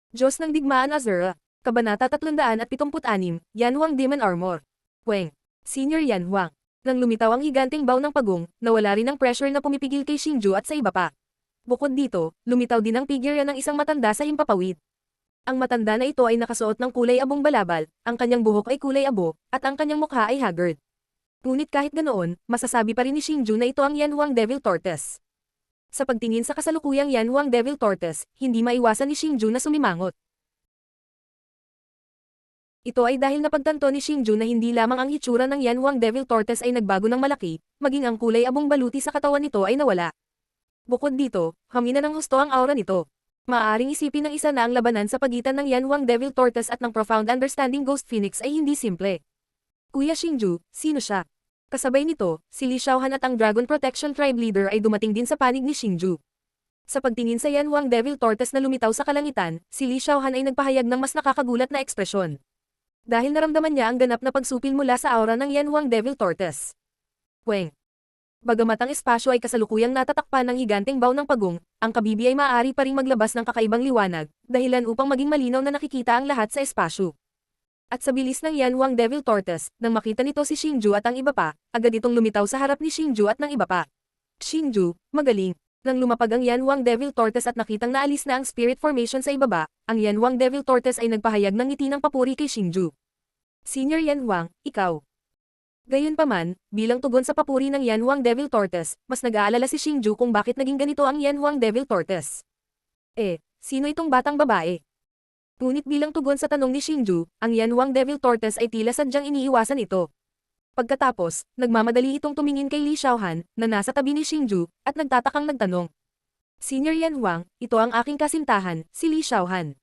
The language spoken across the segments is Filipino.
Diyos ng Digmaan Azura. Kabanata 376, Yan Huang Demon Armor. Weng. Senior Yan Huang. Nang lumitaw ang higanteng baw ng pagong, nawala rin ang pressure na pumipigil kay Xingju at sa iba pa. Bukod dito, lumitaw din ang figure ng isang matanda sa himpapawid. Ang matanda na ito ay nakasuot ng kulay abong balabal, ang kanyang buhok ay kulay abo, at ang kanyang mukha ay haggard. Ngunit kahit ganoon, masasabi pa rin ni Xingju na ito ang Yan Huang Devil Tortoise. Sa pagtingin sa kasalukuyang Yan Huang Devil Tortoise, hindi maiwasan ni Xingju na sumimangot. Ito ay dahil napagtanto ni Xingju na hindi lamang ang hitsura ng Yan Huang Devil Tortoise ay nagbago ng malaki, maging ang kulay abong baluti sa katawan nito ay nawala. Bukod dito, hamina ng husto ang aura nito. Maaaring isipin ng isa na ang labanan sa pagitan ng Yan Huang Devil Tortoise at ng Profound Understanding Ghost Phoenix ay hindi simple. Kuya Xingju, sino siya? Kasabay nito, si Li Xiaohan at ang Dragon Protection Tribe Leader ay dumating din sa panig ni Xingju. Sa pagtingin sa Yan Huang Devil Tortoise na lumitaw sa kalangitan, si Li Xiaohan ay nagpahayag ng mas nakakagulat na ekspresyon. Dahil naramdaman niya ang ganap na pagsupil mula sa aura ng Yan Huang Devil Tortoise. Weng. Bagamat ang espasyo ay kasalukuyang natatakpan ng higanteng baw ng pagong, ang kabibi ay maaari pa ring maglabas ng kakaibang liwanag, dahilan upang maging malinaw na nakikita ang lahat sa espasyo. At sa bilis ng Yan Huang Devil Tortoise, nang makita nito si Xingju at ang iba pa, agad itong lumitaw sa harap ni Xingju at ng iba pa. Xingju, magaling. Nang lumapag ang Yan Huang Devil Tortoise at nakitang naalis na ang spirit formation sa ibaba, ang Yan Huang Devil Tortoise ay nagpahayag ng ngiti ng papuri kay Xingju. Senior Yan Huang, ikaw. Gayunpaman, bilang tugon sa papuri ng Yan Huang Devil Tortoise, mas nag-aalala si Xingju kung bakit naging ganito ang Yan Huang Devil Tortoise. Sino itong batang babae? Ngunit bilang tugon sa tanong ni Xingju, ang Yan Huang Devil Tortoise ay tila sadyang iniiwasan ito. Pagkatapos, nagmamadali itong tumingin kay Li Xiaohan, na nasa tabi ni Xingju, at nagtatakang nagtanong. Senior Yan Huang, ito ang aking kasintahan, si Li Xiaohan.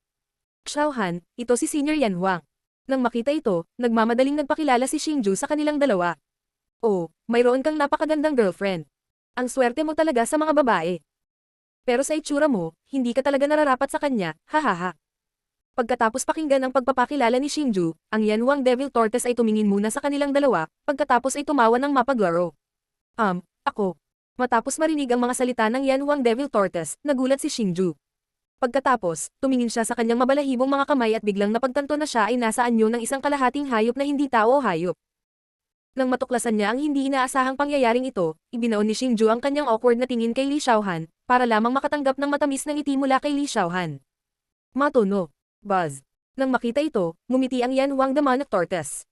Xiaohan, ito si Senior Yan Huang. Nang makita ito, nagmamadaling nagpakilala si Xingju sa kanilang dalawa. Oh, mayroon kang napakagandang girlfriend. Ang swerte mo talaga sa mga babae. Pero sa itsura mo, hindi ka talaga nararapat sa kanya, hahaha. Pagkatapos pakinggan ang pagpapakilala ni Xingju, ang Yan Huang Devil Tortoise ay tumingin muna sa kanilang dalawa, pagkatapos ay tumawa ng mapaglaro. Ako. Matapos marinig ang mga salita ng Yan Huang Devil Tortoise, nagulat si Xingju. Pagkatapos, tumingin siya sa kanyang mabalahibong mga kamay at biglang napagtanto na siya ay nasa anyo ng isang kalahating hayop na hindi tao o hayop. Nang matuklasan niya ang hindi inaasahang pangyayaring ito, ibinaon ni Xingju ang kanyang awkward na tingin kay Li Xiaohan, para lamang makatanggap ng matamis na ngiti mula kay Li Xiaohan. Matono. Buzz. Nang makita ito, ngumiti ang Yan Huang Demonic Tortoise.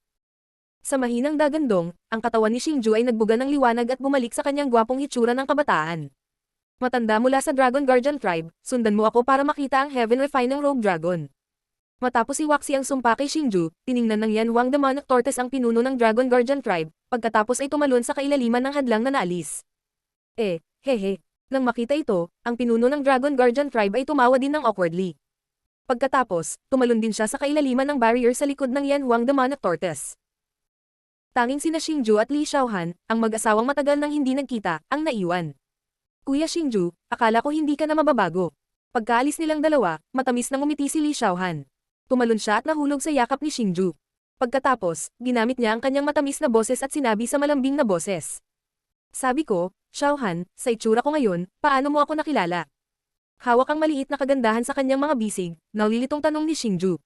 Sa mahinang dagandong, ang katawan ni Xingju ay nagbuga ng liwanag at bumalik sa kanyang gwapong hitsura ng kabataan. Matanda mula sa Dragon Guardian Tribe, sundan mo ako para makita ang Heaven Refine ng Rogue Dragon. Matapos iwaksi ang sumpa kay Xingju, tiningnan ng Yan Huang Demonic Tortoise ang pinuno ng Dragon Guardian Tribe, pagkatapos ay tumalon sa kailaliman ng hadlang na naalis. Hehe. Nang makita ito, ang pinuno ng Dragon Guardian Tribe ay tumawa din ng awkwardly. Pagkatapos, tumalon din siya sa kailaliman ng barrier sa likod ng Yan Huang Demonic Tortoise. Tanging sina Xingju at Li Xiaohan, ang mag-asawang matagal nang hindi nagkita, ang naiwan. Kuya Xingju, akala ko hindi ka na mababago. Pagkaalis nilang dalawa, matamis na ngumiti si Li Xiaohan. Tumalon siya at nahulog sa yakap ni Xingju. Pagkatapos, ginamit niya ang kanyang matamis na boses at sinabi sa malambing na boses. Sabi ko, Xiaohan, sa itsura ko ngayon, paano mo ako nakilala? Hawak ang maliit na kagandahan sa kanyang mga bisig, naulilitong tanong ni Xingju.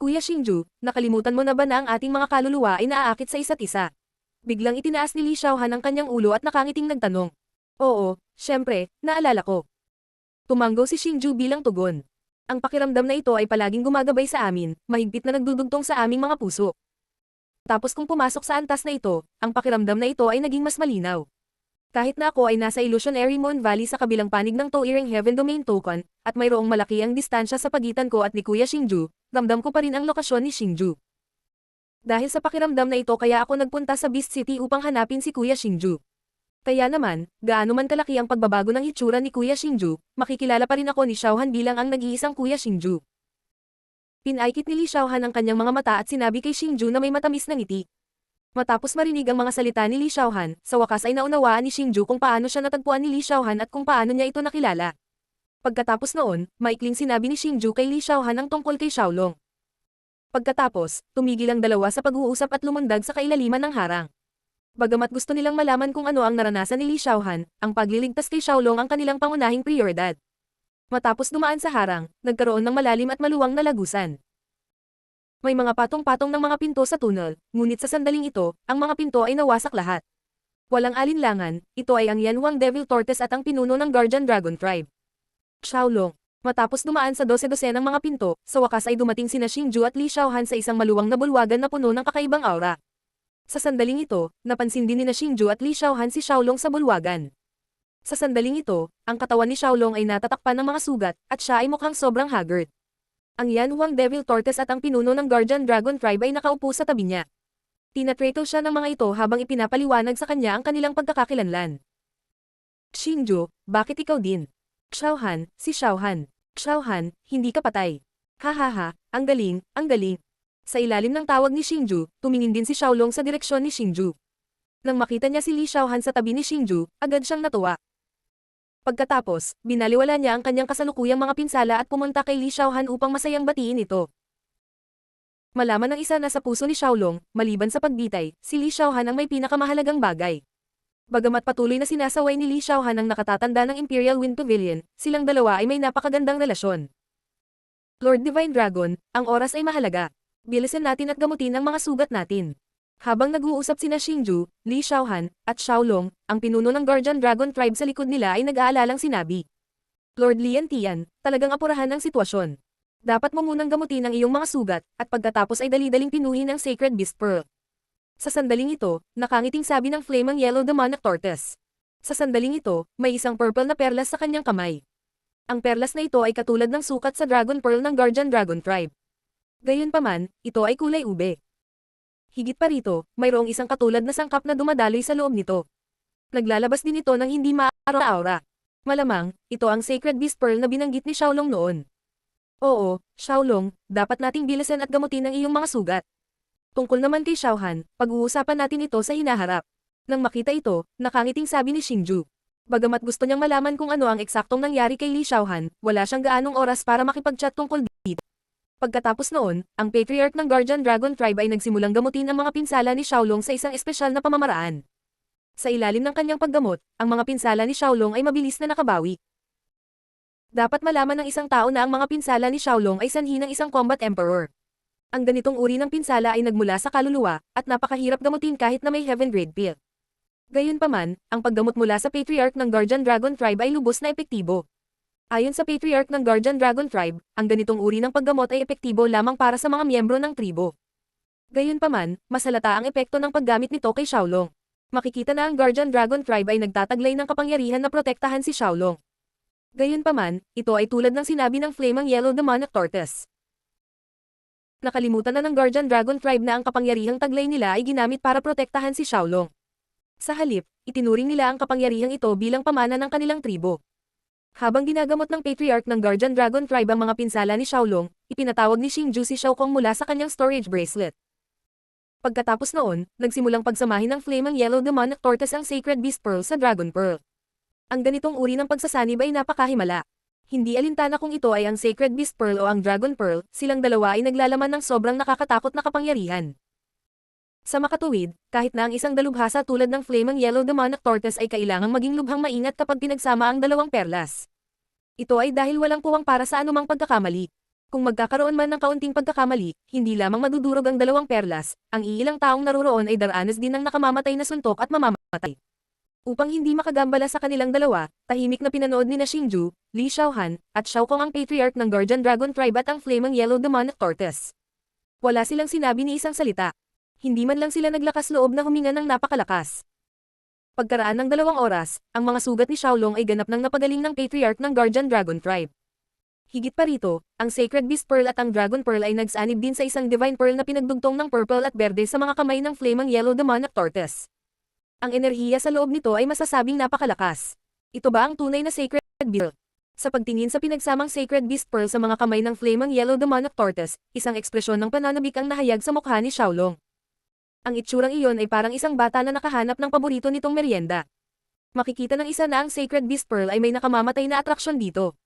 Kuya Xingju, nakalimutan mo na ba na ang ating mga kaluluwa ay naaakit sa isa't isa? Biglang itinaas ni Li Xiaohan ang kanyang ulo at nakangiting nagtanong. Oo, syempre, naalala ko. Tumanggo si Xingju bilang tugon. Ang pakiramdam na ito ay palaging gumagabay sa amin, mahigpit na nagdudugtong sa aming mga puso. Tapos kung pumasok sa antas na ito, ang pakiramdam na ito ay naging mas malinaw. Kahit na ako ay nasa Illusionary Moon Valley sa kabilang panig ng Toiring Heaven Domain Token, at mayroong malaki ang distansya sa pagitan ko at ni Kuya Xingju, ramdam ko pa rin ang lokasyon ni Xingju. Dahil sa pakiramdam na ito kaya ako nagpunta sa Beast City upang hanapin si Kuya Xingju. Kaya naman, gaano man kalaki ang pagbabago ng hitsura ni Kuya Xingju, makikilala pa rin ako ni Xiaohan bilang ang nag-iisang Kuya Xingju. Pinaikit ni Li Xiaohan ang kanyang mga mata at sinabi kay Xingju na may matamis na ngiti. Matapos marinig ang mga salita ni Li Xiaohan, sa wakas ay naunawaan ni Xingju kung paano siya natagpuan ni Li Xiaohan at kung paano niya ito nakilala. Pagkatapos noon, maikling sinabi ni Xingju kay Li Xiaohan ang tungkol kay Xiaolong. Pagkatapos, tumigil ang dalawa sa pag-uusap at lumundag sa kailaliman ng harang. Bagamat gusto nilang malaman kung ano ang naranasan ni Li Xiaohan, ang pagliligtas kay Xiaolong ang kanilang pangunahing prioridad. Matapos dumaan sa harang, nagkaroon ng malalim at maluwang na lagusan. May mga patong-patong ng mga pinto sa tunnel, ngunit sa sandaling ito, ang mga pinto ay nawasak lahat. Walang alinlangan, ito ay ang Yanhuang Devil Tortoise at ang pinuno ng Guardian Dragon Tribe. Xiaolong. Matapos dumaan sa 12-dosenang mga pinto, sa wakas ay dumating sina Xingju at Li Xiaohan sa isang maluwang na bulwagan na puno ng kakaibang aura. Sa sandaling ito, napansin din ni Xingju at Li Xiaohan si Xiaolong sa bulwagan. Sa sandaling ito, ang katawan ni Xiaolong ay natatakpan ng mga sugat, at siya ay mukhang sobrang haggard. Ang Yanhuang Devil Tortoise at ang pinuno ng Guardian Dragon Tribe ay nakaupo sa tabi niya. Tinatrato siya ng mga ito habang ipinapaliwanag sa kanya ang kanilang pagkakakilanlan. Xingju, bakit ikaw din? Xiaohan, si Xiaohan. Xiaohan, hindi ka patay. Hahaha, ang galing, ang galing. Sa ilalim ng tawag ni Xingju, tumingin din si Xiaolong sa direksyon ni Xingju. Nang makita niya si Li Xiaohan sa tabi ni Xingju, agad siyang natuwa. Pagkatapos, binaliwala niya ang kanyang kasalukuyang mga pinsala at pumunta kay Li Xiaohan upang masayang batiin ito. Malaman ng isa na sa puso ni Xiaolong, maliban sa pagbitay, si Li Xiaohan ang may pinakamahalagang bagay. Bagamat patuloy na sinasaway ni Li Xiaohan ang nakatatanda ng Imperial Wind Pavilion, silang dalawa ay may napakagandang relasyon. Lord Divine Dragon, ang oras ay mahalaga. Bilisan natin at gamutin ang mga sugat natin. Habang nag-uusap sina Xingju, Li Xiaohan, at Xiaolong, ang pinuno ng Guardian Dragon Tribe sa likod nila ay nag-aalalang sinabi. Lord Lian Tian, talagang apurahan ang sitwasyon. Dapat mo munang gamutin ang iyong mga sugat, at pagkatapos ay dali-daling pinuhin ang Sacred Beast Pearl. Sa sandaling ito, nakangiting sabi ng Flaming Yellow Demonic Tortoise. Sa sandaling ito, may isang purple na perlas sa kanyang kamay. Ang perlas na ito ay katulad ng sukat sa Dragon Pearl ng Guardian Dragon Tribe. Gayunpaman, ito ay kulay ube. Higit pa rito, mayroong isang katulad na sangkap na dumadaloy sa loob nito. Naglalabas din ito ng hindi maaura-aura. Malamang, ito ang Sacred Beast Pearl na binanggit ni Xiaolong noon. Oo, Xiaolong, dapat nating bilisan at gamutin ang iyong mga sugat. Tungkol naman kay Xiaohan, pag-uusapan natin ito sa hinaharap. Nang makita ito, nakangiting sabi ni Xingju. Bagamat gusto niyang malaman kung ano ang eksaktong nangyari kay Li Xiaohan, wala siyang gaanong oras para makipag-chat tungkol dito. Pagkatapos noon, ang Patriarch ng Guardian Dragon Tribe ay nagsimulang gamutin ang mga pinsala ni Xiaolong sa isang espesyal na pamamaraan. Sa ilalim ng kanyang paggamot, ang mga pinsala ni Xiaolong ay mabilis na nakabawi. Dapat malaman ng isang tao na ang mga pinsala ni Xiaolong ay sanhi ng isang combat emperor. Ang ganitong uri ng pinsala ay nagmula sa kaluluwa, at napakahirap gamutin kahit na may heaven grade pill. Gayunpaman, ang paggamot mula sa Patriarch ng Guardian Dragon Tribe ay lubos na epektibo. Ayon sa Patriarch ng Guardian Dragon Tribe, ang ganitong uri ng paggamot ay epektibo lamang para sa mga miyembro ng tribo. Gayunpaman, masalata ang epekto ng paggamit nito kay Xiaolong. Makikita na ang Guardian Dragon Tribe ay nagtataglay ng kapangyarihan na protektahan si Xiaolong. Gayunpaman, ito ay tulad ng sinabi ng Flaming Yellow Demonic Tortoise. Nakalimutan na ng Guardian Dragon Tribe na ang kapangyarihang taglay nila ay ginamit para protektahan si Xiaolong. Sa halip, itinuring nila ang kapangyarihang ito bilang pamana ng kanilang tribo. Habang ginagamot ng Patriarch ng Guardian Dragon Tribe ang mga pinsala ni Xiaolong, ipinatawag ni Xingju si Xiaokong mula sa kanyang storage bracelet. Pagkatapos noon, nagsimulang pagsamahin ng Flaming Yellow Demonic Tortoise ang Sacred Beast Pearl sa Dragon Pearl. Ang ganitong uri ng pagsasanib ay napakahimala. Hindi alintana kung ito ay ang Sacred Beast Pearl o ang Dragon Pearl, silang dalawa ay naglalaman ng sobrang nakakatakot na kapangyarihan. Sa makatuwid, kahit na ang isang dalubhasa tulad ng Flaming Yellow Demonic Tortoise ay kailangang maging lubhang maingat kapag pinagsama ang dalawang perlas. Ito ay dahil walang puwang para sa anumang pagkakamali. Kung magkakaroon man ng kaunting pagkakamali, hindi lamang madudurog ang dalawang perlas, ang iilang taong naroroon ay daranas din ng nakamamatay na suntok at mamamatay. Upang hindi makagambala sa kanilang dalawa, tahimik na pinanood ni Xingju, Li Xiaohan, at Xiaokong ang Patriarch ng Guardian Dragon Tribe at ang Flaming Yellow Demonic Tortoise. Wala silang sinabi ni isang salita. Hindi man lang sila naglakas loob na huminga ng napakalakas. Pagkaraan ng 2 oras, ang mga sugat ni Xiaolong ay ganap ng napagaling ng Patriarch ng Guardian Dragon Tribe. Higit pa rito, ang Sacred Beast Pearl at ang Dragon Pearl ay nagsanib din sa isang Divine Pearl na pinagdugtong ng purple at berde sa mga kamay ng Flaming Yellow Demonic Tortoise. Ang enerhiya sa loob nito ay masasabing napakalakas. Ito ba ang tunay na Sacred Beast? Sa pagtingin sa pinagsamang Sacred Beast Pearl sa mga kamay ng Flaming Yellow Demonic Tortoise, isang ekspresyon ng pananabik ang nahayag sa mukha ni Xiaolong. Ang itsurang iyon ay parang isang bata na nakahanap ng paborito nitong merienda. Makikita ng isa na ang Sacred Beast Pearl ay may nakamamatay na atraksyon dito.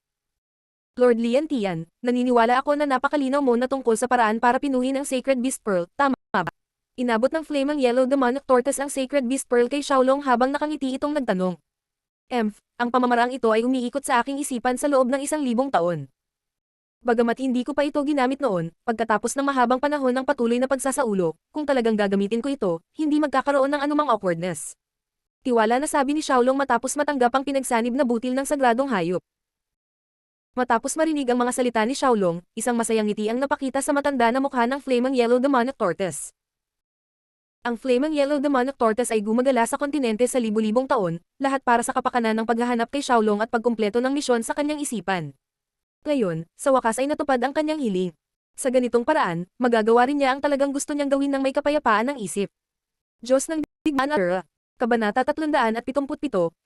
Lord Lian Tian, naniniwala ako na napakalinaw mo na tungkol sa paraan para pinuhin ang Sacred Beast Pearl, tama ba? Inabot ng Flaming Yellow Demonic Tortoise ang Sacred Beast Pearl kay Xiaolong habang nakangiti itong nagtanong. Ang pamamaraang ito ay umiikot sa aking isipan sa loob ng 1,000 taon. Bagamat hindi ko pa ito ginamit noon, pagkatapos ng mahabang panahon ng patuloy na pagsasaulo, kung talagang gagamitin ko ito, hindi magkakaroon ng anumang awkwardness. Tiwala na sabi ni Xiaolong matapos matanggap ang pinagsanib na butil ng sagradong hayop. Matapos marinig ang mga salita ni Xiaolong, isang masayang ngiti ang napakita sa matanda na mukha ng Flaming Yellow Demonic Tortoise. Ang Flaming Yellow Demonic Tortoise ay gumagala sa kontinente sa libu-libong taon, lahat para sa kapakanan ng paghahanap kay Xiaolong at pagkumpleto ng misyon sa kanyang isipan. Ngayon, sa wakas ay natupad ang kanyang hiling. Sa ganitong paraan, magagawa rin niya ang talagang gusto niyang gawin ng may kapayapaan ng isip. Diyos ng Digmaan Ara. Kabanata 377,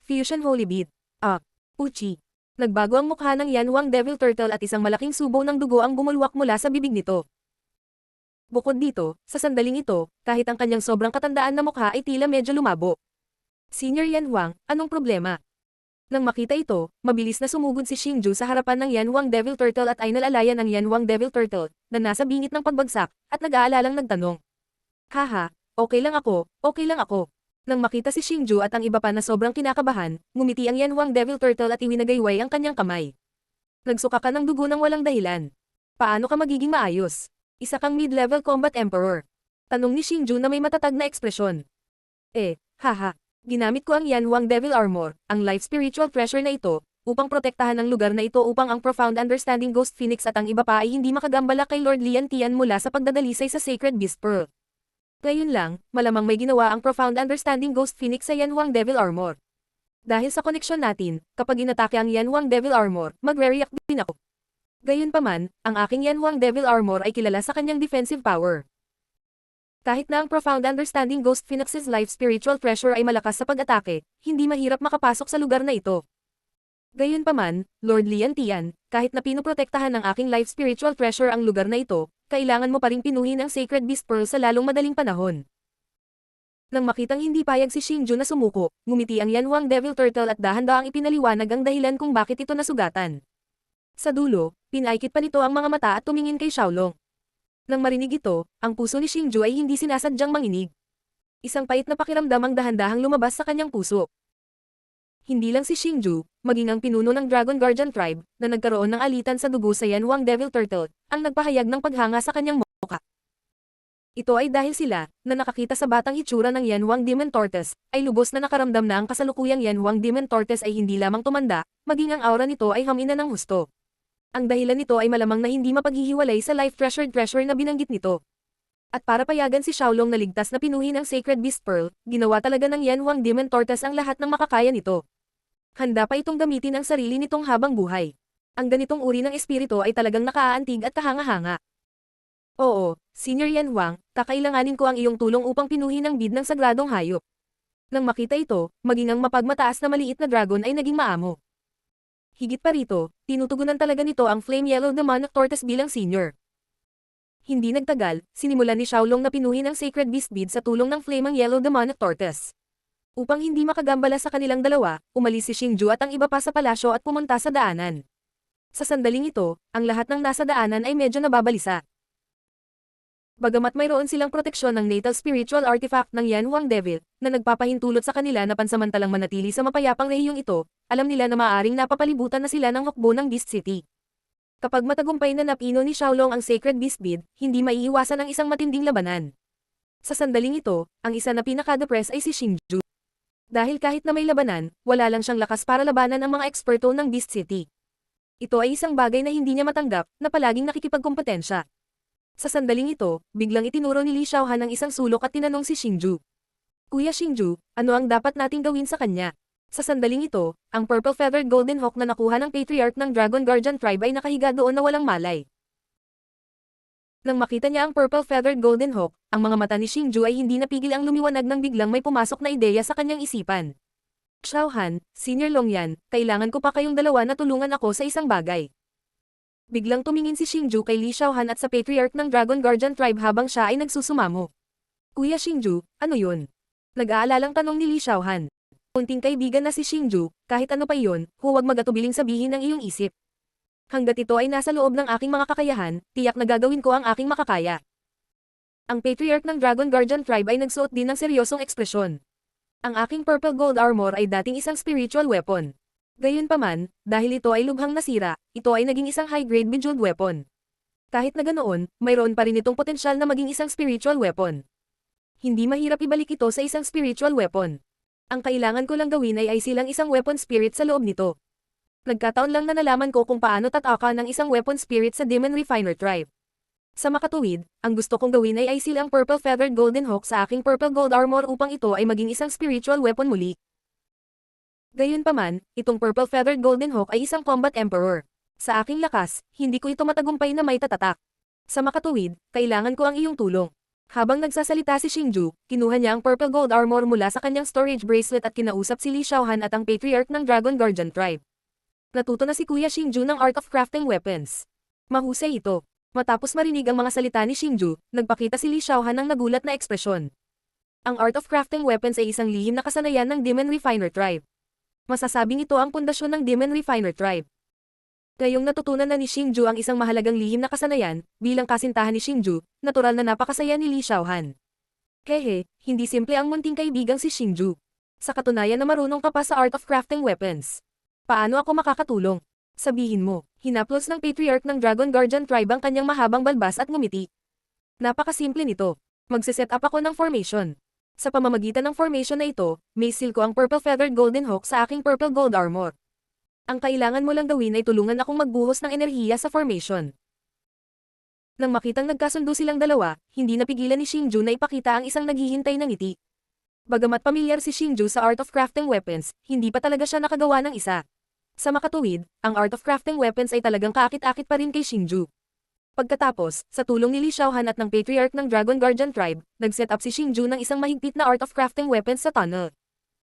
Fusion Holy Bead. Uchi. Nagbago ang mukha ng Yanhuang Devil Turtle at isang malaking subo ng dugo ang bumulwak mula sa bibig nito. Bukod dito, sa sandaling ito, kahit ang kanyang sobrang katandaan na mukha ay tila medyo lumabo. Senior Yanhuang, anong problema? Nang makita ito, mabilis na sumugod si Xingju sa harapan ng Yanhuang Devil Turtle at ay nalalayan ang Yanhuang Devil Turtle, na nasa bingit ng pagbagsak, at nag-aalalang nagtanong. Haha, okay lang ako. Nang makita si Xingju at ang iba pa na sobrang kinakabahan, ngumiti ang Yanhuang Devil Turtle at iwinagayway ang kanyang kamay. Nagsuka ka ng dugo ng walang dahilan. Paano ka magiging maayos? Isa kang mid-level combat emperor. Tanong ni Xingju na may matatag na ekspresyon. Haha. Ginamit ko ang Yanhuang Devil Armor, ang life spiritual treasure na ito, upang protektahan ang lugar na ito upang ang Profound Understanding Ghost Phoenix at ang iba pa ay hindi makagambala kay Lord Lian Tian mula sa pagdadalisay sa Sacred Beast Pearl. Ngayon lang, malamang may ginawa ang Profound Understanding Ghost Phoenix sa Yanhuang Devil Armor. Dahil sa koneksyon natin, kapag inatake ang Yanhuang Devil Armor, magre-react din ako. Gayunpaman, ang aking Yanhuang Devil Armor ay kilala sa kanyang defensive power. Kahit na ang Profound Understanding Ghost Phoenix's life spiritual treasure ay malakas sa pag-atake, hindi mahirap makapasok sa lugar na ito. Gayunpaman, Lord Lian Tian, kahit na pinoprotektahan ng aking life spiritual treasure ang lugar na ito, kailangan mo pa ring pinuhin ang Sacred Beast Pearl sa lalong madaling panahon. Nang makitang hindi payag si Xingju na sumuko, ngumiti ang Yanhuang Devil Turtle at dahan-daang ipinaliwanag ang dahilan kung bakit ito nasugatan. Sa dulo, pinaikit pa nito ang mga mata at tumingin kay Xiaolong. Nang marinig ito, ang puso ni Xingju ay hindi sinasadyang manginig. Isang pait na pakiramdam ang dahan-dahang lumabas sa kanyang puso. Hindi lang si Xingju, maging ang pinuno ng Dragon Guardian Tribe, na nagkaroon ng alitan sa dugo sa Yanhuang Devil Turtle, ang nagpahayag ng paghanga sa kanyang mukha. Ito ay dahil sila, na nakakita sa batang hitsura ng Yanhuang Demon Tortoise, ay lubos na nakaramdam na ang kasalukuyang Yanhuang Demon Tortoise ay hindi lamang tumanda, maging ang aura nito ay hamina ng husto. Ang dahilan nito ay malamang na hindi mapaghihiwalay sa life treasure na binanggit nito. At para payagan si Xiaolong na ligtas na pinuhin ang Sacred Beast Pearl, ginawa talaga ng Yanhuang Demon Tortoise ang lahat ng makakaya nito. Handa pa itong gamitin ang sarili nitong habang buhay. Ang ganitong uri ng espiritu ay talagang nakaaantig at kahanga-hanga. Oo, Senior Yanhuang, kakailanganin ko ang iyong tulong upang pinuhin ang bid ng sagradong hayop. Nang makita ito, maging ang mapagmataas na maliit na dragon ay naging maamo. Higit pa rito, tinutugunan talaga nito ang Flame Yellow Demonic Tortoise bilang senior. Hindi nagtagal, sinimulan ni Xiaolong na pinuhin ang Sacred Beast Bead sa tulong ng Flaming Yellow Demonic Tortoise. Upang hindi makagambala sa kanilang dalawa, umalis si Xingju at ang iba pa sa palasyo at pumunta sa daanan. Sa sandaling ito, ang lahat ng nasa daanan ay medyo nababalisa. Bagamat mayroon silang proteksyon ng natal spiritual artifact ng Yanhuang Devil, na nagpapahintulot sa kanila na pansamantalang manatili sa mapayapang rehiyong ito, alam nila na maaaring napapalibutan na sila ng hukbo ng Beast City. Kapag matagumpay na napino ni Xiaolong ang Sacred Beast Bead, hindi maiiwasan ang isang matinding labanan. Sa sandaling ito, ang isa na pinaka-depress ay si Xingju. Dahil kahit na may labanan, wala lang siyang lakas para labanan ang mga eksperto ng Beast City. Ito ay isang bagay na hindi niya matanggap, na palaging nakikipagkompetensya. Sa sandaling ito, biglang itinuro ni Li Xiaohan ang isang sulok at tinanong si Xingju. Kuya Xingju, ano ang dapat nating gawin sa kanya? Sa sandaling ito, ang Purple Feathered Golden Hawk na nakuha ng Patriarch ng Dragon Guardian Tribe ay nakahiga doon na walang malay. Nang makita niya ang Purple Feathered Golden Hawk, ang mga mata ni Xingju ay hindi napigil ang lumiwanag nang biglang may pumasok na ideya sa kanyang isipan. Xiaohan, Senior Longyan, kailangan ko pa kayong dalawa na tulungan ako sa isang bagay. Biglang tumingin si Xingju kay Li Xiaohan at sa Patriarch ng Dragon Guardian Tribe habang siya ay nagsusumamo. Kuya Xingju, ano yun? Nag-aalalang tanong ni Li Xiaohan. Kunting kaibigan na si Xingju, kahit ano pa iyon, huwag magatubiling sabihin ng iyong isip. Hanggat ito ay nasa loob ng aking mga kakayahan, tiyak na gagawin ko ang aking makakaya. Ang Patriarch ng Dragon Guardian Tribe ay nagsuot din ng seryosong ekspresyon. Ang aking purple gold armor ay dating isang spiritual weapon. Gayunpaman, dahil ito ay lubhang nasira, ito ay naging isang high-grade bejeweled weapon. Kahit na ganoon, mayroon pa rin itong potensyal na maging isang spiritual weapon. Hindi mahirap ibalik ito sa isang spiritual weapon. Ang kailangan ko lang gawin ay silang isang weapon spirit sa loob nito. Nagkataon lang na nalaman ko kung paano tataka ng isang weapon spirit sa Demon Refiner tribe. Sa makatuwid, ang gusto kong gawin ay silang purple feathered golden hawk sa aking purple gold armor upang ito ay maging isang spiritual weapon muli. Gayunpaman, itong purple feathered golden hawk ay isang combat emperor. Sa aking lakas, hindi ko ito matagumpay na may tatatak. Sa makatuwid, kailangan ko ang iyong tulong. Habang nagsasalita si Xingju, kinuha niya ang purple gold armor mula sa kanyang storage bracelet at kinausap si Li Xiaohan at ang patriarch ng Dragon Guardian tribe. Natuto na si Kuya Xingju ng art of crafting weapons. Mahusay ito. Matapos marinig ang mga salita ni Xingju, nagpakita si Li Xiaohan ng nagulat na ekspresyon. Ang art of crafting weapons ay isang lihim na kasanayan ng Demon Refiner tribe. Masasabing ito ang pundasyon ng Demon Refiner tribe. Ngayong natutunan na ni Xingju ang isang mahalagang lihim na kasanayan, bilang kasintahan ni Xingju, natural na napakasaya ni Li Xiaohan. Hehe, hindi simple ang munting kaibigang si Xingju. Sa katunayan na marunong ka pa sa art of crafting weapons. Paano ako makakatulong? Sabihin mo, hinaplos ng patriarch ng Dragon Guardian tribe ang kanyang mahabang balbas at ngumiti. Napakasimple nito. Magsiset up ako ng formation. Sa pamamagitan ng formation na ito, may seal ko ang purple feathered golden hawk sa aking purple gold armor. Ang kailangan mo lang gawin ay tulungan akong magbuhos ng enerhiya sa formation. Nang makitang nagkasundo silang dalawa, hindi napigilan ni Xingju na ipakita ang isang naghihintay ng ngiti. Bagamat pamilyar si Xingju sa art of crafting weapons, hindi pa talaga siya nakagawa ng isa. Sa makatuwid, ang art of crafting weapons ay talagang kaakit-akit pa rin kay Xingju. Pagkatapos, sa tulong ni Li Xiaohan at ng patriarch ng Dragon Guardian tribe, nag-set up si Xingju ng isang mahigpit na art of crafting weapons sa tunnel.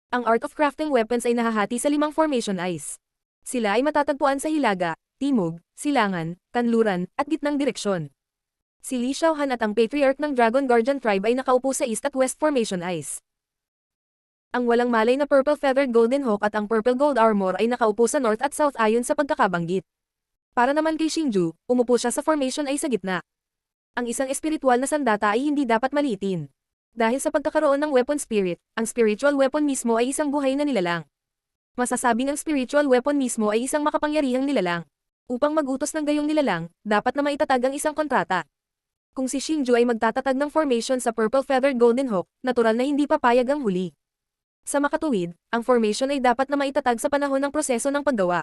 Ang art of crafting weapons ay nahahati sa 5 formation eyes. Sila ay matatagpuan sa hilaga, timog, silangan, kanluran, at gitnang direksyon. Si Li Xiaohan at ang patriarch ng Dragon Guardian tribe ay nakaupo sa east at west formation eyes. Ang walang malay na purple feathered golden hawk at ang purple gold armor ay nakaupo sa north at south ayon sa pagkakabanggit. Para naman kay Xingju, umupo siya sa formation ay sa gitna. Ang isang espiritual na sandata ay hindi dapat maliitin. Dahil sa pagkakaroon ng weapon spirit, ang spiritual weapon mismo ay isang buhay na nilalang. Masasabing ang spiritual weapon mismo ay isang makapangyarihang nilalang. Upang mag-utos ng gayong nilalang, dapat na maitatag ang isang kontrata. Kung si Xingju ay magtatatag ng formation sa purple feathered golden hawk, natural na hindi papayag ang huli. Sa makatuwid, ang formation ay dapat na maitatag sa panahon ng proseso ng paggawa.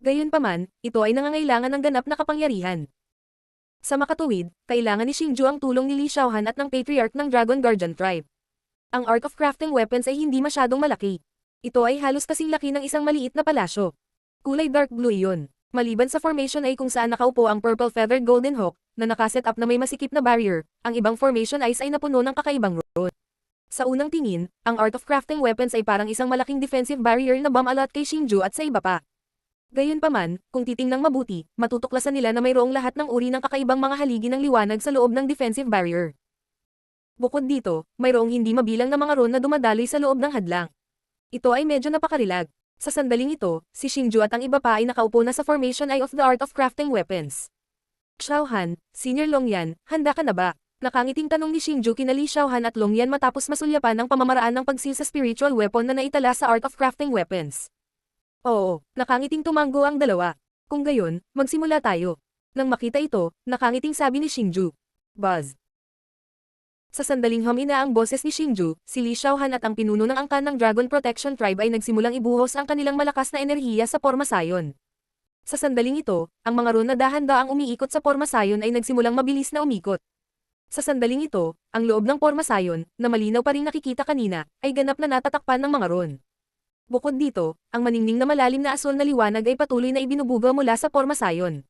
Gayunpaman, ito ay nangangailangan ng ganap na kapangyarihan. Sa makatuwid, kailangan ni Xingju ang tulong ni Li Xiaohan at ng patriarch ng Dragon Guardian tribe. Ang art of crafting weapons ay hindi masyadong malaki. Ito ay halos kasing laki ng isang maliit na palasyo. Kulay dark blue iyon. Maliban sa formation ay kung saan nakaupo ang purple feathered golden hawk, na nakaset up na may masikip na barrier, ang ibang formation eyes ay napuno ng kakaibang road. Sa unang tingin, ang art of crafting weapons ay parang isang malaking defensive barrier na bumalat kay Xingju at sa iba pa. Gayunpaman, kung titingnang mabuti, matutuklasan nila na mayroong lahat ng uri ng kakaibang mga haligi ng liwanag sa loob ng defensive barrier. Bukod dito, mayroong hindi mabilang na mga ron na dumadaloy sa loob ng hadlang. Ito ay medyo napakarilag. Sa sandaling ito, si Xingju at ang iba pa ay nakaupo na sa formation eye of the art of crafting weapons. Xiaohan, Senior Longyan, handa ka na ba? Nakangiting tanong ni Xingju kina Li Xiaohan at Longyan matapos masulyapan ng pamamaraan ng pagsil sa spiritual weapon na naitala sa art of crafting weapons. Oo, nakangiting tumanggo ang dalawa. Kung gayon, magsimula tayo. Nang makita ito, nakangiting sabi ni Xingju. Buzz. Sa sandaling humina ang boses ni Xingju, si Li Xiaohan at ang pinuno ng angkan ng Dragon Protection Tribe ay nagsimulang ibuhos ang kanilang malakas na enerhiya sa Porma Sayon. Sa sandaling ito, ang mga ron na dahan-daang umiikot sa Porma Sayon ay nagsimulang mabilis na umikot. Sa sandaling ito, ang loob ng Porma Sayon, na malinaw pa ring nakikita kanina, ay ganap na natatakpan ng mga ron. Bukod dito, ang maningning na malalim na asul na liwanag ay patuloy na ibinubuga mula sa Porma Sayon.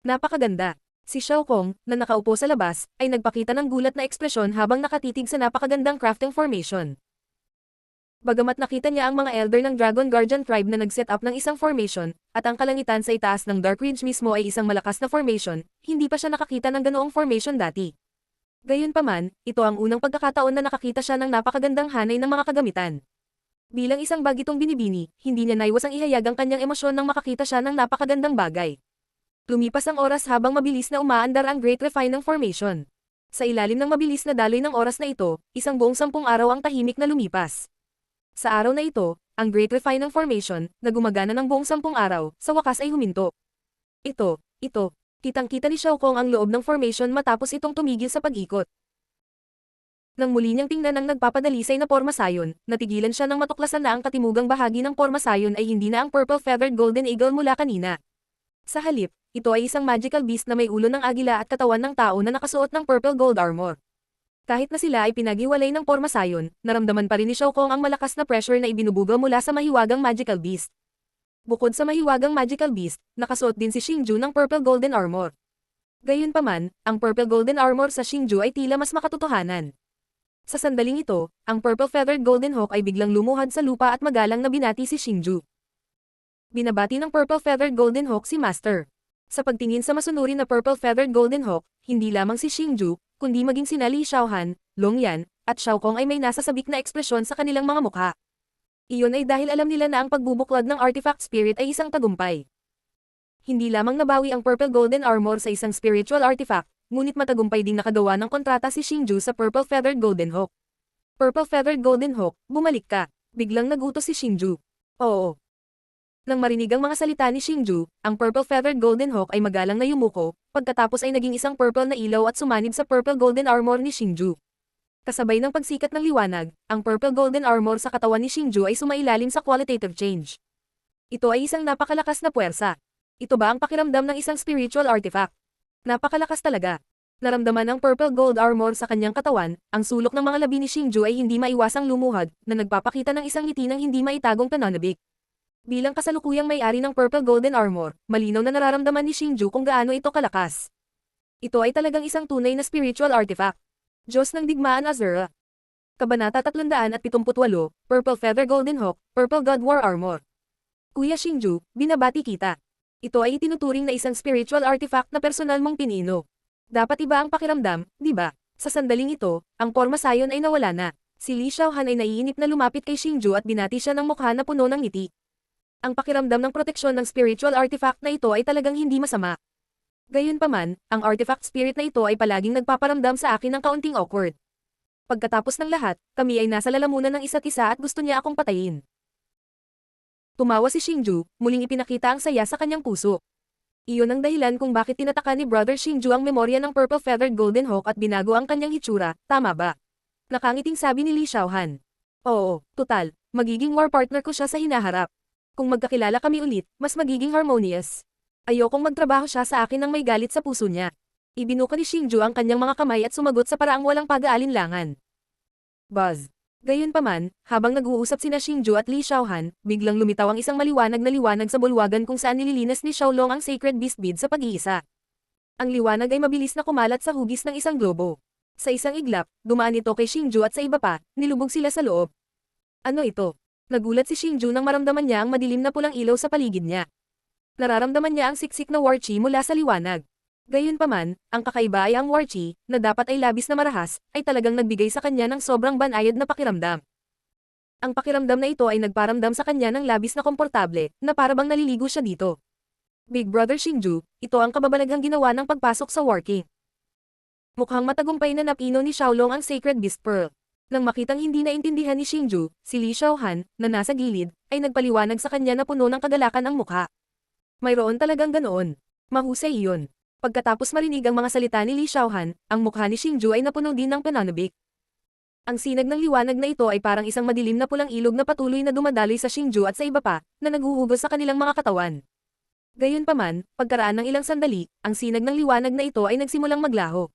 Napakaganda. Si Xiao Kong, na nakaupo sa labas, ay nagpakita ng gulat na ekspresyon habang nakatitig sa napakagandang crafting formation. Bagamat nakita niya ang mga elder ng Dragon Guardian tribe na nag-set up ng isang formation, at ang kalangitan sa itaas ng Dark Ridge mismo ay isang malakas na formation, hindi pa siya nakakita ng ganoong formation dati. Gayunpaman, ito ang unang pagkakataon na nakakita siya ng napakagandang hanay ng mga kagamitan. Bilang isang bagitong binibini, hindi niya naiwas ang ihayag ang kanyang emosyon nang makakita siya ng napakagandang bagay. Lumipas ang oras habang mabilis na umaandar ang Great Refining Formation. Sa ilalim ng mabilis na daloy ng oras na ito, isang buong 10 araw ang tahimik na lumipas. Sa araw na ito, ang Great Refinal Formation, na gumagana ng buong 10 araw, sa wakas ay huminto. Ito. Kitang-kita ni Xiao Kong ang loob ng formation matapos itong tumigil sa pag-ikot. Nang muli niyang tingnan ang nagpapadalisay na Porma Sayon, natigilan siya nang matuklasan na ang katimugang bahagi ng Porma Sayon ay hindi na ang purple-feathered golden eagle mula kanina. Sa halip, ito ay isang magical beast na may ulo ng agila at katawan ng tao na nakasuot ng purple gold armor. Kahit na sila ay pinaghiwalay ng Porma Sayon, naramdaman pa rin ni Xiao Kong ang malakas na pressure na ibinubuga mula sa mahiwagang magical beast. Bukod sa mahiwagang magical beast, nakasuot din si Xingju ng purple golden armor. Gayunpaman, ang purple golden armor sa Xingju ay tila mas makatotohanan. Sa sandaling ito, ang purple feathered golden hawk ay biglang lumuhad sa lupa at magalang na binati si Xingju. Binabati ng purple feathered golden hawk si Master. Sa pagtingin sa masunurin na purple feathered golden hawk, hindi lamang si Xingju, kundi maging sina Li Xiaohan, Long Yan, at Xiao Kong ay may nasasabik na ekspresyon sa kanilang mga mukha. Iyon ay dahil alam nila na ang pagbubuklod ng artifact spirit ay isang tagumpay. Hindi lamang nabawi ang purple golden armor sa isang spiritual artifact, ngunit matagumpay ding nakagawa ng kontrata si Xingju sa purple feathered golden hawk. Purple feathered golden hawk, bumalik ka. Biglang nagutos si Xingju. Oo. Nang marinig ang mga salita ni Xingju, ang purple feathered golden hawk ay magalang na yumuko, pagkatapos ay naging isang purple na ilaw at sumanib sa purple golden armor ni Xingju. Kasabay ng pagsikat ng liwanag, ang purple golden armor sa katawan ni Xingju ay sumailalim sa qualitative change. Ito ay isang napakalakas na puwersa. Ito ba ang pakiramdam ng isang spiritual artifact? Napakalakas talaga. Naramdaman ng purple gold armor sa kanyang katawan, ang sulok ng mga labi ni Xingju ay hindi maiwasang lumuhad, na nagpapakita ng isang ngiti ng hindi maitagong pananabik. Bilang kasalukuyang may-ari ng purple golden armor, malinaw na nararamdaman ni Xingju kung gaano ito kalakas. Ito ay talagang isang tunay na spiritual artifact. Diyos ng Digmaan Azura. Kabanata 378, Purple Feather Golden Hawk, Purple God War Armor. Kuya Xingju, binabati kita. Ito ay itinuturing na isang spiritual artifact na personal mong pinino. Dapat iba ang pakiramdam, di ba? Sa sandaling ito, ang Porma Sayon ay nawala na. Si Li Xiaohan ay naiinip na lumapit kay Xingju at binati siya ng mukha na puno ng ngiti. Ang pakiramdam ng proteksyon ng spiritual artifact na ito ay talagang hindi masama. Gayunpaman, ang artifact spirit na ito ay palaging nagpaparamdam sa akin ng kaunting awkward. Pagkatapos ng lahat, kami ay nasa lalamunan ng isa't isa at gusto niya akong patayin. Tumawa si Xingju, muling ipinakita ang saya sa kanyang puso. Iyon ang dahilan kung bakit tinataka ni Brother Xingju ang memorya ng Purple Feathered Golden Hawk at binago ang kanyang hitsura, tama ba? Nakangiting sabi ni Li Xiaohan. Oo, total, magiging war partner ko siya sa hinaharap. Kung magkakilala kami ulit, mas magiging harmonious. Ayokong magtrabaho siya sa akin nang may galit sa puso niya. Ibinuka ni Xingju ang kanyang mga kamay at sumagot sa paraang walang pag-aalinlangan. Buzz. Gayunpaman, habang nag-uusap sina Xingju at Li Xiaohan, biglang lumitaw ang isang maliwanag na liwanag sa bulwagan kung saan nililinas ni Xiaolong ang sacred beast bead sa pag-iisa. Ang liwanag ay mabilis na kumalat sa hugis ng isang globo. Sa isang iglap, dumaan ito kay Xingju at sa iba pa, nilubog sila sa loob. Ano ito? Nagulat si Xingju nang maramdaman niya ang madilim na pulang ilaw sa paligid niya. Nararamdaman niya ang siksik na war chi mula sa liwanag. Gayunpaman, ang kakaiba ay ang war chi, na dapat ay labis na marahas, ay talagang nagbigay sa kanya ng sobrang banayad na pakiramdam. Ang pakiramdam na ito ay nagparamdam sa kanya ng labis na komportable, na parabang naliligo siya dito. Big Brother Xingju, ito ang kababalaghang ginawa ng pagpasok sa war chi. Mukhang matagumpay na napino ni Xiaolong ang Sacred Beast Pearl. Nang makitang hindi naintindihan ni Xingju, si Li Xiaohan, na nasa gilid, ay nagpaliwanag sa kanya na puno ng kagalakan ang mukha. Mayroon talagang ganoon. Mahusay iyon. Pagkatapos marinig ang mga salita ni Li Xiaohan, ang mukha ni Xingju ay napuno din ng pananabik. Ang sinag ng liwanag na ito ay parang isang madilim na pulang ilog na patuloy na dumadaloy sa Xingju at sa iba pa, na naghuhugos sa kanilang mga katawan. Gayunpaman, pagkaraan ng ilang sandali, ang sinag ng liwanag na ito ay nagsimulang maglaho.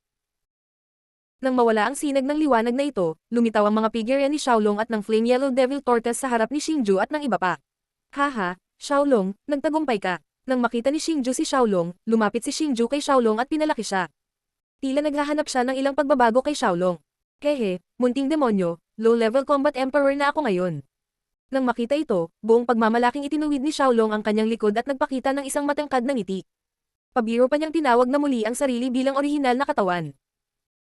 Nang mawala ang sinag ng liwanag na ito, lumitaw ang mga figure ni Xiaolong at ng Flame Yellow Devil Tortoise sa harap ni Xingju at ng iba pa. Haha, Xiaolong, nagtagumpay ka. Nang makita ni Xingju si Xiaolong, lumapit si Xingju kay Xiaolong at pinalaki siya. Tila naghahanap siya ng ilang pagbabago kay Xiaolong. Hehe, munting demonyo, low-level combat emperor na ako ngayon. Nang makita ito, buong pagmamalaking itinuwid ni Xiaolong ang kanyang likod at nagpakita ng isang matangkad na ngiti. Pabiro pa niyang tinawag na muli ang sarili bilang orihinal na katawan.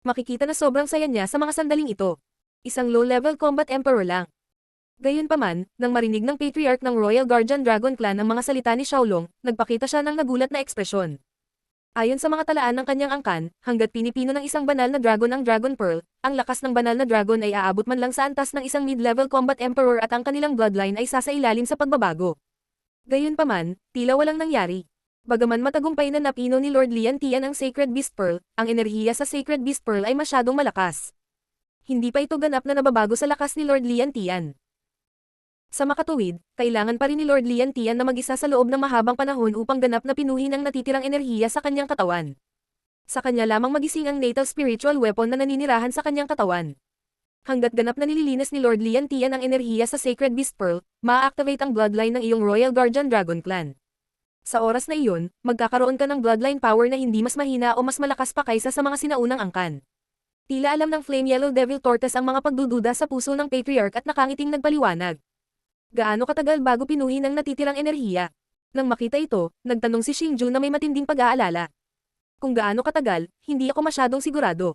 Makikita na sobrang saya niya sa mga sandaling ito. Isang low-level combat emperor lang. Gayunpaman, nang marinig ng patriarch ng Royal Guardian Dragon Clan ang mga salita ni Xiaolong, nagpakita siya ng nagulat na ekspresyon. Ayon sa mga talaan ng kanyang angkan, hanggat pinipino ng isang banal na dragon ang Dragon Pearl, ang lakas ng banal na dragon ay aabot man lang sa antas ng isang mid-level combat emperor at ang kanilang bloodline ay sasailalim sa pagbabago. Gayunpaman, tila walang nangyari. Bagaman matagumpay na napino ni Lord Lian Tian ang Sacred Beast Pearl, ang enerhiya sa Sacred Beast Pearl ay masyadong malakas. Hindi pa ito ganap na nababago sa lakas ni Lord Lian Tian. Sa makatuwid, kailangan pa rin ni Lord Lian Tian na mag-isa sa loob ng mahabang panahon upang ganap na pinuhin ang natitirang enerhiya sa kanyang katawan. Sa kanya lamang magising ang natal spiritual weapon na naninirahan sa kanyang katawan. Hanggat ganap na nililinis ni Lord Lian Tian ang enerhiya sa Sacred Beast Pearl, ma-activate ang bloodline ng iyong Royal Guardian Dragon Clan. Sa oras na iyon, magkakaroon ka ng bloodline power na hindi mas mahina o mas malakas pa kaysa sa mga sinaunang angkan. Tila alam ng Flame Yellow Devil Tortoise ang mga pagdududa sa puso ng Patriarch at nakangiting nagpaliwanag. Gaano katagal bago pinuhin ang natitirang enerhiya? Nang makita ito, nagtanong si Xingju na may matinding pag-aalala. Kung gaano katagal, hindi ako masyadong sigurado.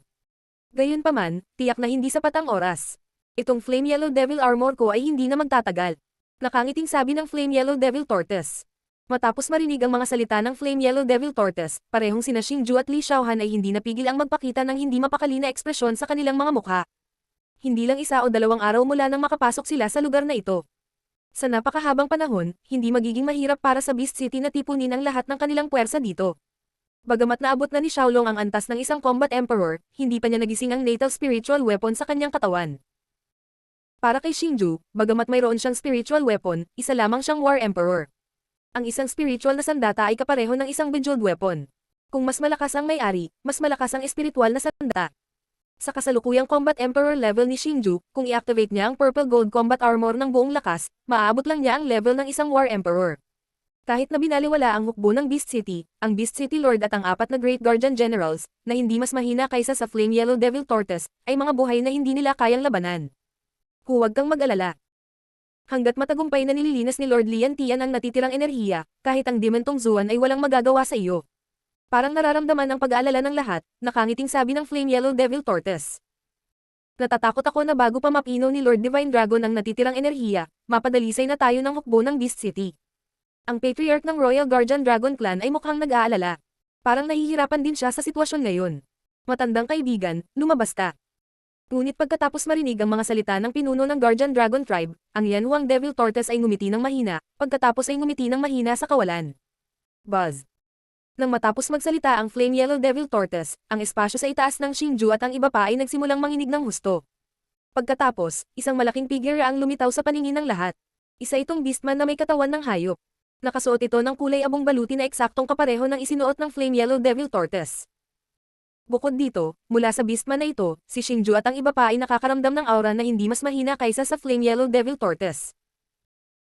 Gayunpaman, tiyak na hindi sapat ang oras. Itong Flame Yellow Devil Armor ko ay hindi na magtatagal. Nakangiting sabi ng Flame Yellow Devil Tortoise. Matapos marinig ang mga salita ng Flame Yellow Devil Tortoise, parehong sina Xingju at Li Xiaohan ay hindi napigil ang magpakita ng hindi mapakali na ekspresyon sa kanilang mga mukha. Hindi lang isa o dalawang araw mula nang makapasok sila sa lugar na ito. Sa napakahabang panahon, hindi magiging mahirap para sa Beast City na tipunin ang lahat ng kanilang puwersa dito. Bagamat naabot na ni Xiaolong ang antas ng isang Combat Emperor, hindi pa niya nagising ang natal spiritual weapon sa kanyang katawan. Para kay Xingju, bagamat mayroon siyang spiritual weapon, isa lamang siyang War Emperor. Ang isang spiritual na sandata ay kapareho ng isang bejeweled weapon. Kung mas malakas ang may-ari, mas malakas ang espiritual na sandata. Sa kasalukuyang Combat Emperor level ni Xingju, kung i-activate niya ang Purple Gold Combat Armor ng buong lakas, maaabot lang niya ang level ng isang War Emperor. Kahit na binaliwala ang hukbo ng Beast City, ang Beast City Lord at ang apat na Great Guardian Generals, na hindi mas mahina kaysa sa Flame Yellow Devil Tortoise, ay mga buhay na hindi nila kayang labanan. Huwag kang mag-alala. Hanggat matagumpay na nililinas ni Lord Lian Tian ang natitirang enerhiya, kahit ang Demon Tongzuan ay walang magagawa sa iyo. Parang nararamdaman ang pag-aalala ng lahat, nakangiting sabi ng Flame Yellow Devil Tortoise. Natatakot ako na bago pa mapino ni Lord Divine Dragon ang natitirang enerhiya, mapadalisay na tayo ng hukbo ng Beast City. Ang Patriarch ng Royal Guardian Dragon Clan ay mukhang nag-aalala. Parang nahihirapan din siya sa sitwasyon ngayon. Matandang kaibigan, lumabas ka. Ngunit pagkatapos marinig ang mga salita ng pinuno ng Guardian Dragon Tribe, ang Yanhuang Devil Tortoise ay ngumiti ng mahina, pagkatapos ay ngumiti ng mahina sa kawalan. Buzz. Nang matapos magsalita ang Flame Yellow Devil Tortoise, ang espasyo sa itaas ng Xingju at ang iba pa ay nagsimulang manginig ng husto. Pagkatapos, isang malaking figure ang lumitaw sa paningin ng lahat. Isa itong beastman na may katawan ng hayop. Nakasuot ito ng kulay abong baluti na eksaktong kapareho ng isinuot ng Flame Yellow Devil Tortoise. Bukod dito, mula sa beastman na ito, si Xingju at ang iba pa ay nakakaramdam ng aura na hindi mas mahina kaysa sa Flame Yellow Devil Tortoise.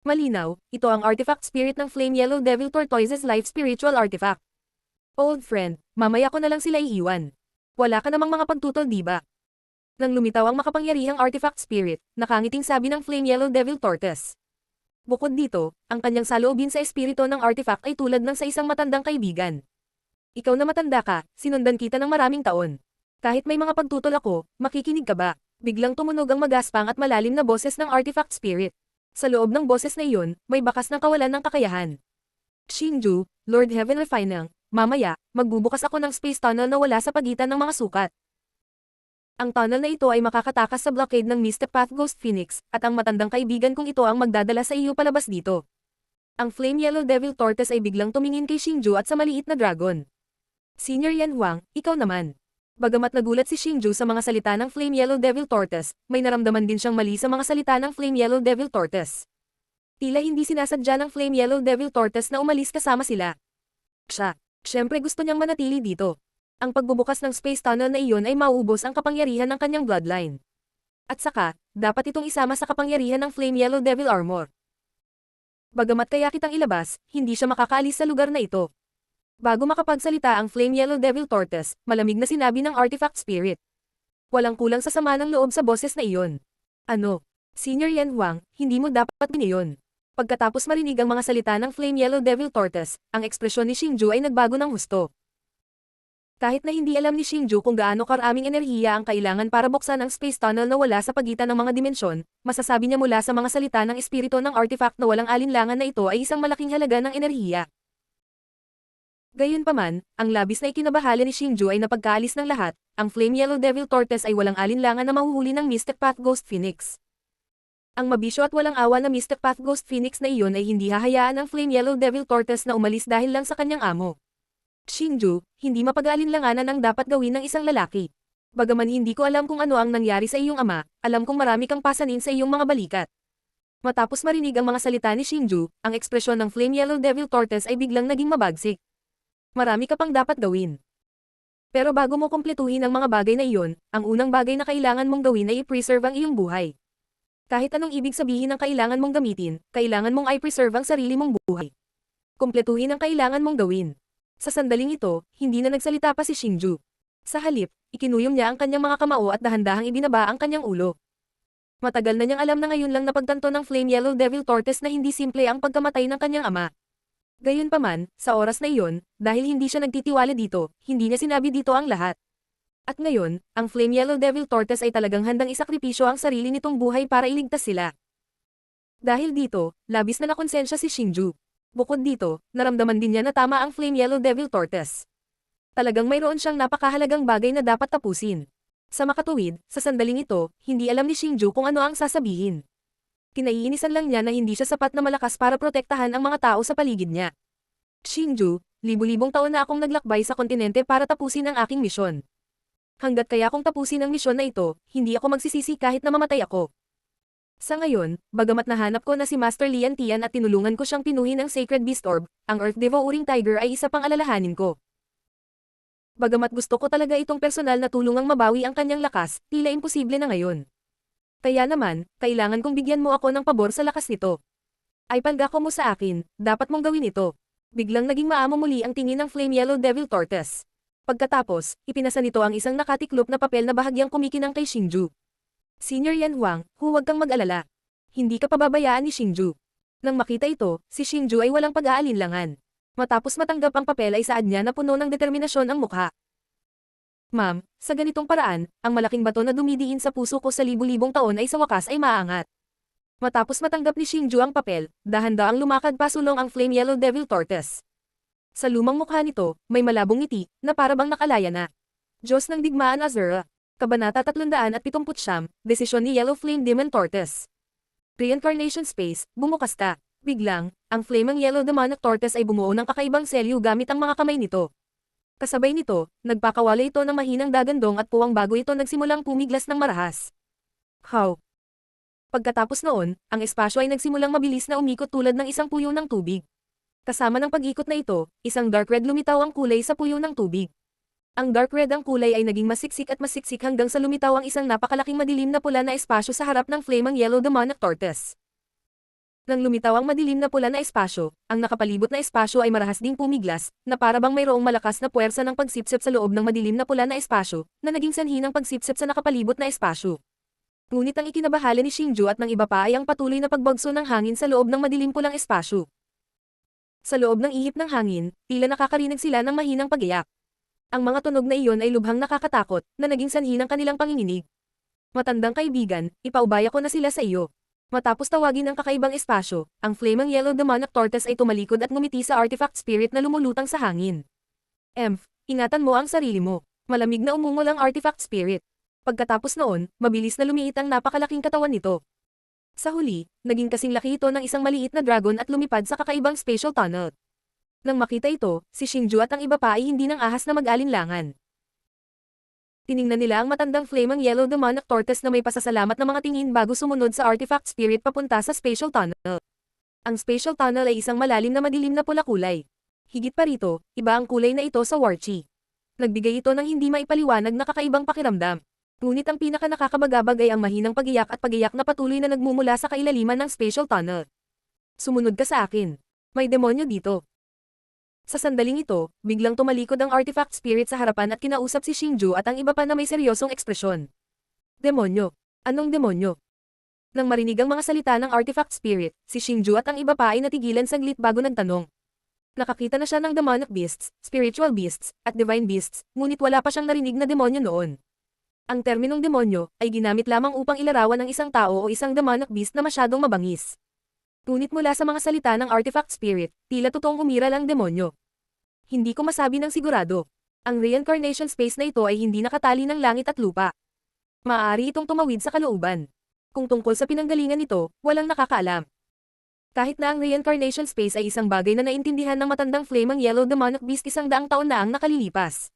Malinaw, ito ang artifact spirit ng Flame Yellow Devil Tortoise's life spiritual artifact. Old friend, mamaya ko na lang sila iiwan. Wala ka namang mga pagtutol diba? Nang lumitaw ang makapangyarihang artifact spirit, nakangiting sabi ng Flame Yellow Devil Tortoise. Bukod dito, ang kanyang saloobin sa espiritu ng artifact ay tulad ng sa isang matandang kaibigan. Ikaw na matanda ka, sinundan kita ng maraming taon. Kahit may mga pagtutol ako, makikinig ka ba? Biglang tumunog ang magaspang at malalim na boses ng artifact spirit. Sa loob ng boses na iyon, may bakas ng kawalan ng kakayahan. Xingju, Lord Heaven Refinang, mamaya, magbubukas ako ng space tunnel na wala sa pagitan ng mga sukat. Ang tunnel na ito ay makakatakas sa blockade ng Mystic Path Ghost Phoenix, at ang matandang kaibigan kong ito ang magdadala sa iyo palabas dito. Ang Flame Yellow Devil Tortoise ay biglang tumingin kay Xingju at sa maliit na dragon. Senior Yanhuang, ikaw naman. Bagamat nagulat si Xingju sa mga salita ng Flame Yellow Devil Tortoise, may naramdaman din siyang mali sa mga salita ng Flame Yellow Devil Tortoise. Tila hindi sinasadya ng Flame Yellow Devil Tortoise na umalis kasama sila. Siyempre gusto niyang manatili dito. Ang pagbubukas ng space tunnel na iyon ay mauubos ang kapangyarihan ng kanyang bloodline. At saka, dapat itong isama sa kapangyarihan ng Flame Yellow Devil Armor. Bagamat kaya kitang ilabas, hindi siya makakaalis sa lugar na ito. Bago makapagsalita ang Flame Yellow Devil Tortoise, malamig na sinabi ng artifact spirit. Walang kulang sa sama ng loob sa boses na iyon. Ano? Senior Yanhuang, hindi mo dapat ginayon. Pagkatapos marinig ang mga salita ng Flame Yellow Devil Tortoise, ang ekspresyon ni Xingju ay nagbago ng husto. Kahit na hindi alam ni Xingju kung gaano karaming enerhiya ang kailangan para buksan ang space tunnel na wala sa pagitan ng mga dimensyon, masasabi niya mula sa mga salita ng espiritu ng artifact na walang alinlangan na ito ay isang malaking halaga ng enerhiya. Gayunpaman, ang labis na ikinabahala ni Xingju ay napagkaalis ng lahat, ang Flame Yellow Devil Tortoise ay walang alinlangan na mahuhuli ng Mystic Path Ghost Phoenix. Ang mabisyo at walang awa na Mystic Path Ghost Phoenix na iyon ay hindi hahayaan ang Flame Yellow Devil Tortoise na umalis dahil lang sa kanyang amo. Xingju, hindi mapag-aalinlanganan ang dapat gawin ng isang lalaki. Bagaman hindi ko alam kung ano ang nangyari sa iyong ama, alam kong marami kang pasanin sa iyong mga balikat. Matapos marinig ang mga salita ni Xingju, ang ekspresyon ng Flame Yellow Devil Tortoise ay biglang naging mabagsik. Marami ka pang dapat gawin. Pero bago mo kumpletuhin ang mga bagay na iyon, ang unang bagay na kailangan mong gawin ay i-preserve ang iyong buhay. Kahit anong ibig sabihin ng kailangan mong gamitin, kailangan mong i-preserve ang sarili mong buhay. Kumpletuhin ang kailangan mong gawin. Sa sandaling ito, hindi na nagsalita pa si Xingju. Sa halip, ikinuyom niya ang kanyang mga kamao at dahan-dahang ibinaba ang kanyang ulo. Matagal na niyang alam na ngayon lang napagtanto ng Flame Yellow Devil Tortoise na hindi simple ang pagkamatay ng kanyang ama. Gayunpaman, sa oras na iyon, dahil hindi siya nagtitiwala dito, hindi niya sinabi dito ang lahat. At ngayon, ang Flame Yellow Devil Tortoise ay talagang handang isakripisyo ang sarili nitong buhay para iligtas sila. Dahil dito, labis na nakonsensya si Xingju. Bukod dito, naramdaman din niya na tama ang Flame Yellow Devil Tortoise. Talagang mayroon siyang napakahalagang bagay na dapat tapusin. Sa makatuwid, sa sandaling ito, hindi alam ni Xingju kung ano ang sasabihin. Kinaiinisan lang niya na hindi siya sapat na malakas para protektahan ang mga tao sa paligid niya. Xingju, libu-libong taon na akong naglakbay sa kontinente para tapusin ang aking misyon. Hanggat kaya kong tapusin ang misyon na ito, hindi ako magsisisi kahit na mamatay ako. Sa ngayon, bagamat nahanap ko na si Master Lian Tian at tinulungan ko siyang pinuhin ang Sacred Beast Orb, ang Earth Devouring Tiger ay isa pang alalahanin ko. Bagamat gusto ko talaga itong personal na tulungang mabawi ang kanyang lakas, tila imposible na ngayon. Kaya naman, kailangan kong bigyan mo ako ng pabor sa lakas nito. Ay palgako mo sa akin, dapat mong gawin ito. Biglang naging maamo muli ang tingin ng Flame Yellow Devil Tortoise. Pagkatapos, ipinasa nito ang isang nakatiklop na papel na bahagyang kumikinang kay Xingju. Senior Yan Huang, huwag kang mag-alala. Hindi ka pababayaan ni Xingju. Nang makita ito, si Xingju ay walang pag-aalinlangan. Matapos matanggap ang papel ay saad niya na puno ng determinasyon ang mukha. Ma'am, sa ganitong paraan, ang malaking bato na dumidiin sa puso ko sa libu-libong taon ay sa wakas ay maaangat. Matapos matanggap ni Xingju ang papel, dahan-daang lumakad pasulong ang Flame Yellow Devil Tortoise. Sa lumang mukha nito, may malabong ngiti, na parabang nakalaya na. Diyos ng Digmaan Azura. Kabanata 379, Desisyon ni Yellow Flame Demon Tortoise. Reincarnation Space, bumukas ka. Biglang, ang Flaming Yellow Demonic Tortoise ay bumuo ng kakaibang selyo gamit ang mga kamay nito. Kasabay nito, nagpakawala ito ng mahinang dagandong at puwang bago ito nagsimulang pumiglas ng marahas. How? Pagkatapos noon, ang espasyo ay nagsimulang mabilis na umikot tulad ng isang puyo ng tubig. Kasama ng pag-ikot na ito, isang dark red lumitaw ang kulay sa puyo ng tubig. Ang dark red ang kulay ay naging masiksik at masiksik hanggang sa lumitaw ang isang napakalaking madilim na pula na espasyo sa harap ng Flaming Yellow Demonic Tortoise. Nang lumitaw ang madilim na pula na espasyo, ang nakapalibot na espasyo ay marahas ding pumiglas, na parabang mayroong malakas na puwersa ng pagsipsip sa loob ng madilim na pula na espasyo, na naging sanhi ng pagsipsip sa nakapalibot na espasyo. Ngunit ang ikinabahala ni Xingju at ng iba pa ay ang patuloy na pagbagso ng hangin sa loob ng madilim pulang espasyo. Sa loob ng ihip ng hangin, tila nakakarinig sila ng mahinang pag-iyak. Ang mga tunog na iyon ay lubhang nakakatakot, na naging sanhi ng kanilang panginginig. Matandang kaibigan, ipaubaya ko na sila sa iyo. Matapos tawagin ang kakaibang espasyo, ang Flaming Yellow Demonic Tortoise ay tumalikod at ngumiti sa artifact spirit na lumulutang sa hangin. Ingatan mo ang sarili mo. Malamig na umungol ang artifact spirit. Pagkatapos noon, mabilis na lumiit ang napakalaking katawan nito. Sa huli, naging kasing laki ito ng isang maliit na dragon at lumipad sa kakaibang spatial tunnel. Nang makita ito, si Xingju at ang iba pa ay hindi nang ahas na mag-alinlangan. Tiningnan nila ang matandang Flaming Yellow Demonic Tortoise na may pasasalamat na mga tingin bago sumunod sa artifact spirit papunta sa spatial tunnel. Ang spatial tunnel ay isang malalim na madilim na pula kulay. Higit pa rito, iba ang kulay na ito sa Warchi. Nagbigay ito ng hindi maipaliwanag na kakaibang pakiramdam. Ngunit ang pinaka nakakabagabag ay ang mahinang pag-iyak at pag-iyak na patuloy na nagmumula sa kailaliman ng spatial tunnel. Sumunod ka sa akin. May demonyo dito. Sa sandaling ito, biglang tumalikod ang artifact spirit sa harapan at kinausap si Xingju at ang iba pa na may seryosong ekspresyon. Demonyo? Anong demonyo? Nang marinig ang mga salita ng artifact spirit, si Xingju at ang iba pa ay natigilan saglit bago nagtanong. Nakakita na siya ng demonic beasts, spiritual beasts, at divine beasts, ngunit wala pa siyang narinig na demonyo noon. Ang terminong demonyo ay ginamit lamang upang ilarawan ng isang tao o isang demonic beast na masyadong mabangis. Ngunit mula sa mga salita ng artifact spirit, tila totoong umiral ang demonyo. Hindi ko masabi ng sigurado. Ang reincarnation space na ito ay hindi nakatali ng langit at lupa. Maaari itong tumawid sa kalooban. Kung tungkol sa pinanggalingan nito, walang nakakaalam. Kahit na ang reincarnation space ay isang bagay na naintindihan ng matandang flaming yellow demonic beast 100 taon na ang nakalilipas.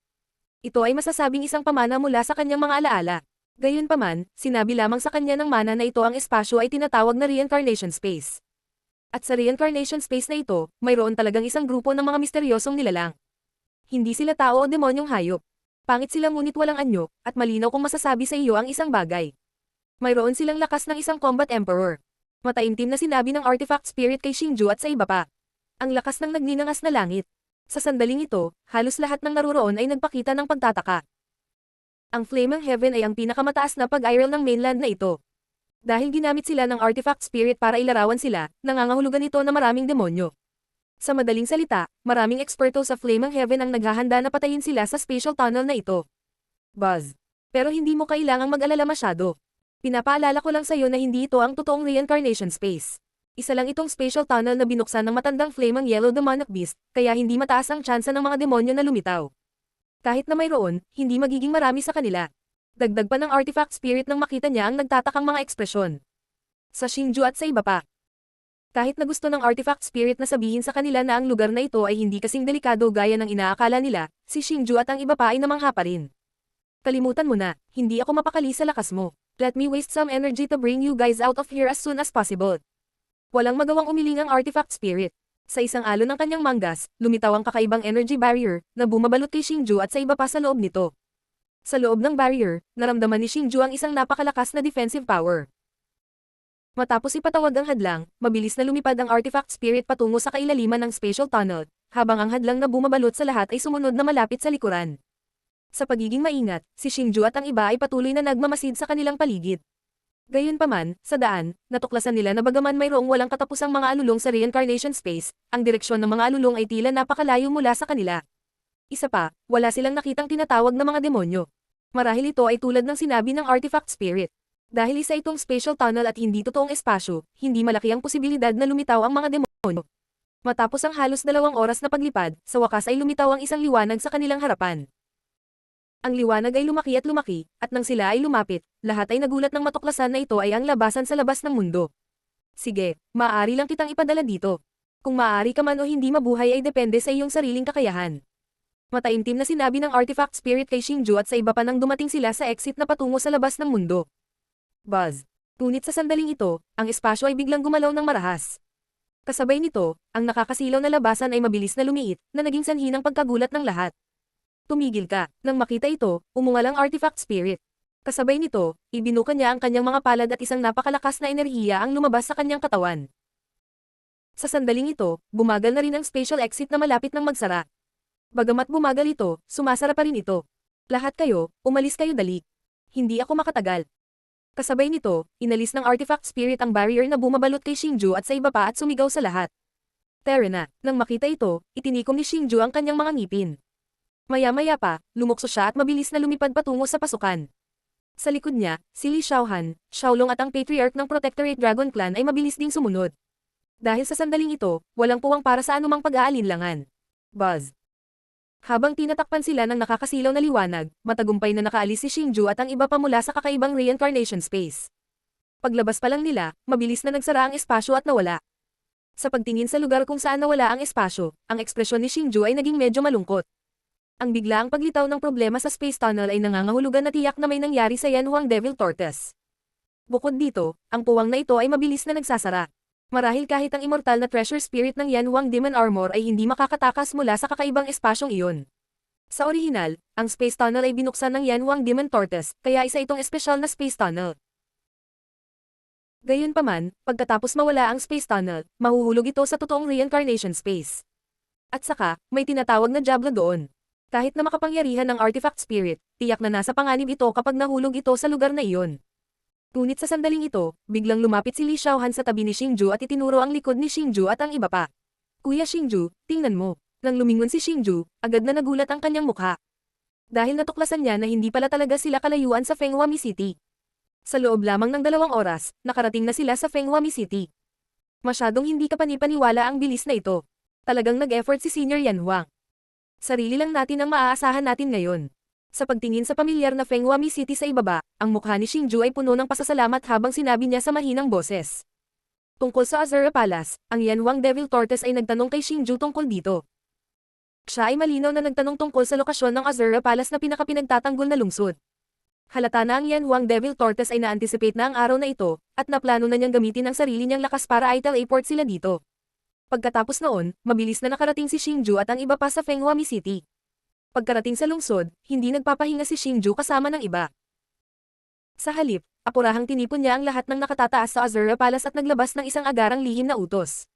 Ito ay masasabing isang pamana mula sa kanyang mga alaala. Gayunpaman, sinabi lamang sa kanya ng mana na ito ang espasyo ay tinatawag na reincarnation space. At sa reincarnation space na ito, mayroon talagang isang grupo ng mga misteryosong nilalang. Hindi sila tao o demonyong hayop. Pangit sila ngunit walang anyo, at malinaw kung masasabi sa iyo ang isang bagay. Mayroon silang lakas ng isang combat emperor. Mataimtim na sinabi ng artifact spirit kay Xingju at sa iba pa. Ang lakas ng nagninangas na langit. Sa sandaling ito, halos lahat ng naruroon ay nagpakita ng pagtataka. Ang Flaming Heaven ay ang pinakamataas na pag-iral ng mainland na ito. Dahil ginamit sila ng artifact spirit para ilarawan sila, nangangahulugan ito na maraming demonyo. Sa madaling salita, maraming eksperto sa Flaming Heaven ang naghahanda na patayin sila sa spatial tunnel na ito. Buzz. Pero hindi mo kailangang mag-alala masyado. Pinapaalala ko lang sa iyo na hindi ito ang totoong reincarnation space. Isa lang itong spatial tunnel na binuksan ng matandang flaming yellow demonic beast, kaya hindi mataas ang tsansa ng mga demonyo na lumitaw. Kahit na mayroon, hindi magiging marami sa kanila. Dagdag pa ng artifact spirit nang makita niya ang nagtatakang mga ekspresyon. Sa Xingju at sa iba pa. Kahit na gusto ng artifact spirit na sabihin sa kanila na ang lugar na ito ay hindi kasing delikado gaya ng inaakala nila, si Xingju at ang iba pa ay namangha pa rin. Kalimutan mo na, hindi ako mapakali sa lakas mo. Let me waste some energy to bring you guys out of here as soon as possible. Walang magawang umiling ang artifact spirit. Sa isang alon ng kanyang manggas, lumitaw ang kakaibang energy barrier na bumabalot kay Xingju at sa iba pa sa loob nito. Sa loob ng barrier, naramdaman ni Xingju ang isang napakalakas na defensive power. Matapos ipatawag ang hadlang, mabilis na lumipad ang artifact spirit patungo sa kailaliman ng spatial tunnel, habang ang hadlang na bumabalot sa lahat ay sumunod na malapit sa likuran. Sa pagiging maingat, si Xingju at ang iba ay patuloy na nagmamasid sa kanilang paligid. Gayunpaman, sa daan, natuklasan nila na bagaman mayroong walang katapusang mga alulong sa reincarnation space, ang direksyon ng mga alulong ay tila napakalayo mula sa kanila. Isa pa, wala silang nakitang tinatawag na mga demonyo. Marahil ito ay tulad ng sinabi ng artifact spirit. Dahil isa itong spatial tunnel at hindi totoong espasyo, hindi malaki ang posibilidad na lumitaw ang mga demonyo. Matapos ang halos 2 oras na paglipad, sa wakas ay lumitaw ang isang liwanag sa kanilang harapan. Ang liwanag ay lumaki, at nang sila ay lumapit, lahat ay nagulat ng matuklasan na ito ay ang labasan sa labas ng mundo. Sige, maaari lang kitang ipadala dito. Kung maaari ka man o hindi mabuhay ay depende sa iyong sariling kakayahan. Mataimtim na sinabi ng artifact spirit kay Xingju at sa iba pa nang dumating sila sa exit na patungo sa labas ng mundo. Buzz. Ngunit sa sandaling ito, ang espasyo ay biglang gumalaw ng marahas. Kasabay nito, ang nakakasilaw na labasan ay mabilis na lumiit, na naging sanhi ng pagkagulat ng lahat. Tumigil ka. Nang makita ito, umungal ang artifact spirit. Kasabay nito, ibinuka niya ang kanyang mga palad at isang napakalakas na enerhiya ang lumabas sa kanyang katawan. Sa sandaling ito, bumagal na rin ang spatial exit na malapit ng magsara. Bagamat bumagal ito, sumasara pa rin ito. Lahat kayo, umalis kayo dali. Hindi ako makatagal. Kasabay nito, inalis ng artifact spirit ang barrier na bumabalot kay Xingju at sa iba pa at sumigaw sa lahat. Terena, nang makita ito, itinikom ni Xingju ang kanyang mga ngipin. Maya-maya pa, lumukso siya at mabilis na lumipad patungo sa pasukan. Sa likod niya, si Li Xiaohan, Xiaolong at ang patriarch ng Protectorate Dragon Clan ay mabilis ding sumunod. Dahil sa sandaling ito, walang puwang para sa anumang pag-aalinlangan. Buzz. Habang tinatakpan sila ng nakakasilaw na liwanag, matagumpay na nakaalis si Xingju at ang iba pa mula sa kakaibang reincarnation space. Paglabas pa lang nila, mabilis na nagsara ang espasyo at nawala. Sa pagtingin sa lugar kung saan nawala ang espasyo, ang ekspresyon ni Xingju ay naging medyo malungkot. Ang biglaang paglitaw ng problema sa space tunnel ay nangangahulugan na tiyak na may nangyari sa Yanhuang Devil Tortoise. Bukod dito, ang puwang na ito ay mabilis na nagsasara. Marahil kahit ang immortal na treasure spirit ng Yanhuang Demon Armor ay hindi makakatakas mula sa kakaibang espasyong iyon. Sa orihinal, ang space tunnel ay binuksan ng Yanhuang Demon Tortoise, kaya isa itong espesyal na space tunnel. Gayunpaman, pagkatapos mawala ang space tunnel, mahuhulog ito sa totoong reincarnation space. At saka, may tinatawag na Diablo doon. Kahit na makapangyarihan ng artifact spirit, tiyak na nasa panganib ito kapag nahulog ito sa lugar na iyon. Ngunit sa sandaling ito, biglang lumapit si Li Xiaohan sa tabi ni Xingju at itinuro ang likod ni Xingju at ang iba pa. Kuya Xingju, tingnan mo. Nang lumingon si Xingju, agad na nagulat ang kanyang mukha. Dahil natuklasan niya na hindi pala talaga sila kalayuan sa Fenghuami City. Sa loob lamang ng 2 oras, nakarating na sila sa Fenghuami City. Masyadong hindi kapanipaniwala ang bilis na ito. Talagang nag-effort si Senior Yanhuang. Sarili lang natin ang maaasahan natin ngayon. Sa pagtingin sa pamilyar na Fenghuami City sa ibaba, ang mukha ni Xingju ay puno ng pasasalamat habang sinabi niya sa mahinang boses. Tungkol sa Azura Palace, ang Yanhuang Devil Tortoise ay nagtanong kay Xingju tungkol dito. Siya ay malinaw na nagtanong tungkol sa lokasyon ng Azura Palace na pinakapinagtatanggol na lungsod. Halata na ang Yanhuang Devil Tortoise ay na-anticipate na ang araw na ito, at naplano na niyang gamitin ang sarili niyang lakas para i-teleport sila dito. Pagkatapos noon, mabilis na nakarating si Xingju at ang iba pa sa Fenghuami City. Pagkarating sa lungsod, hindi nagpapahinga si Xingju kasama ng iba. Sa halip, apurahang tinipon niya ang lahat ng nakatataas sa Azura Palace at naglabas ng isang agarang lihim na utos.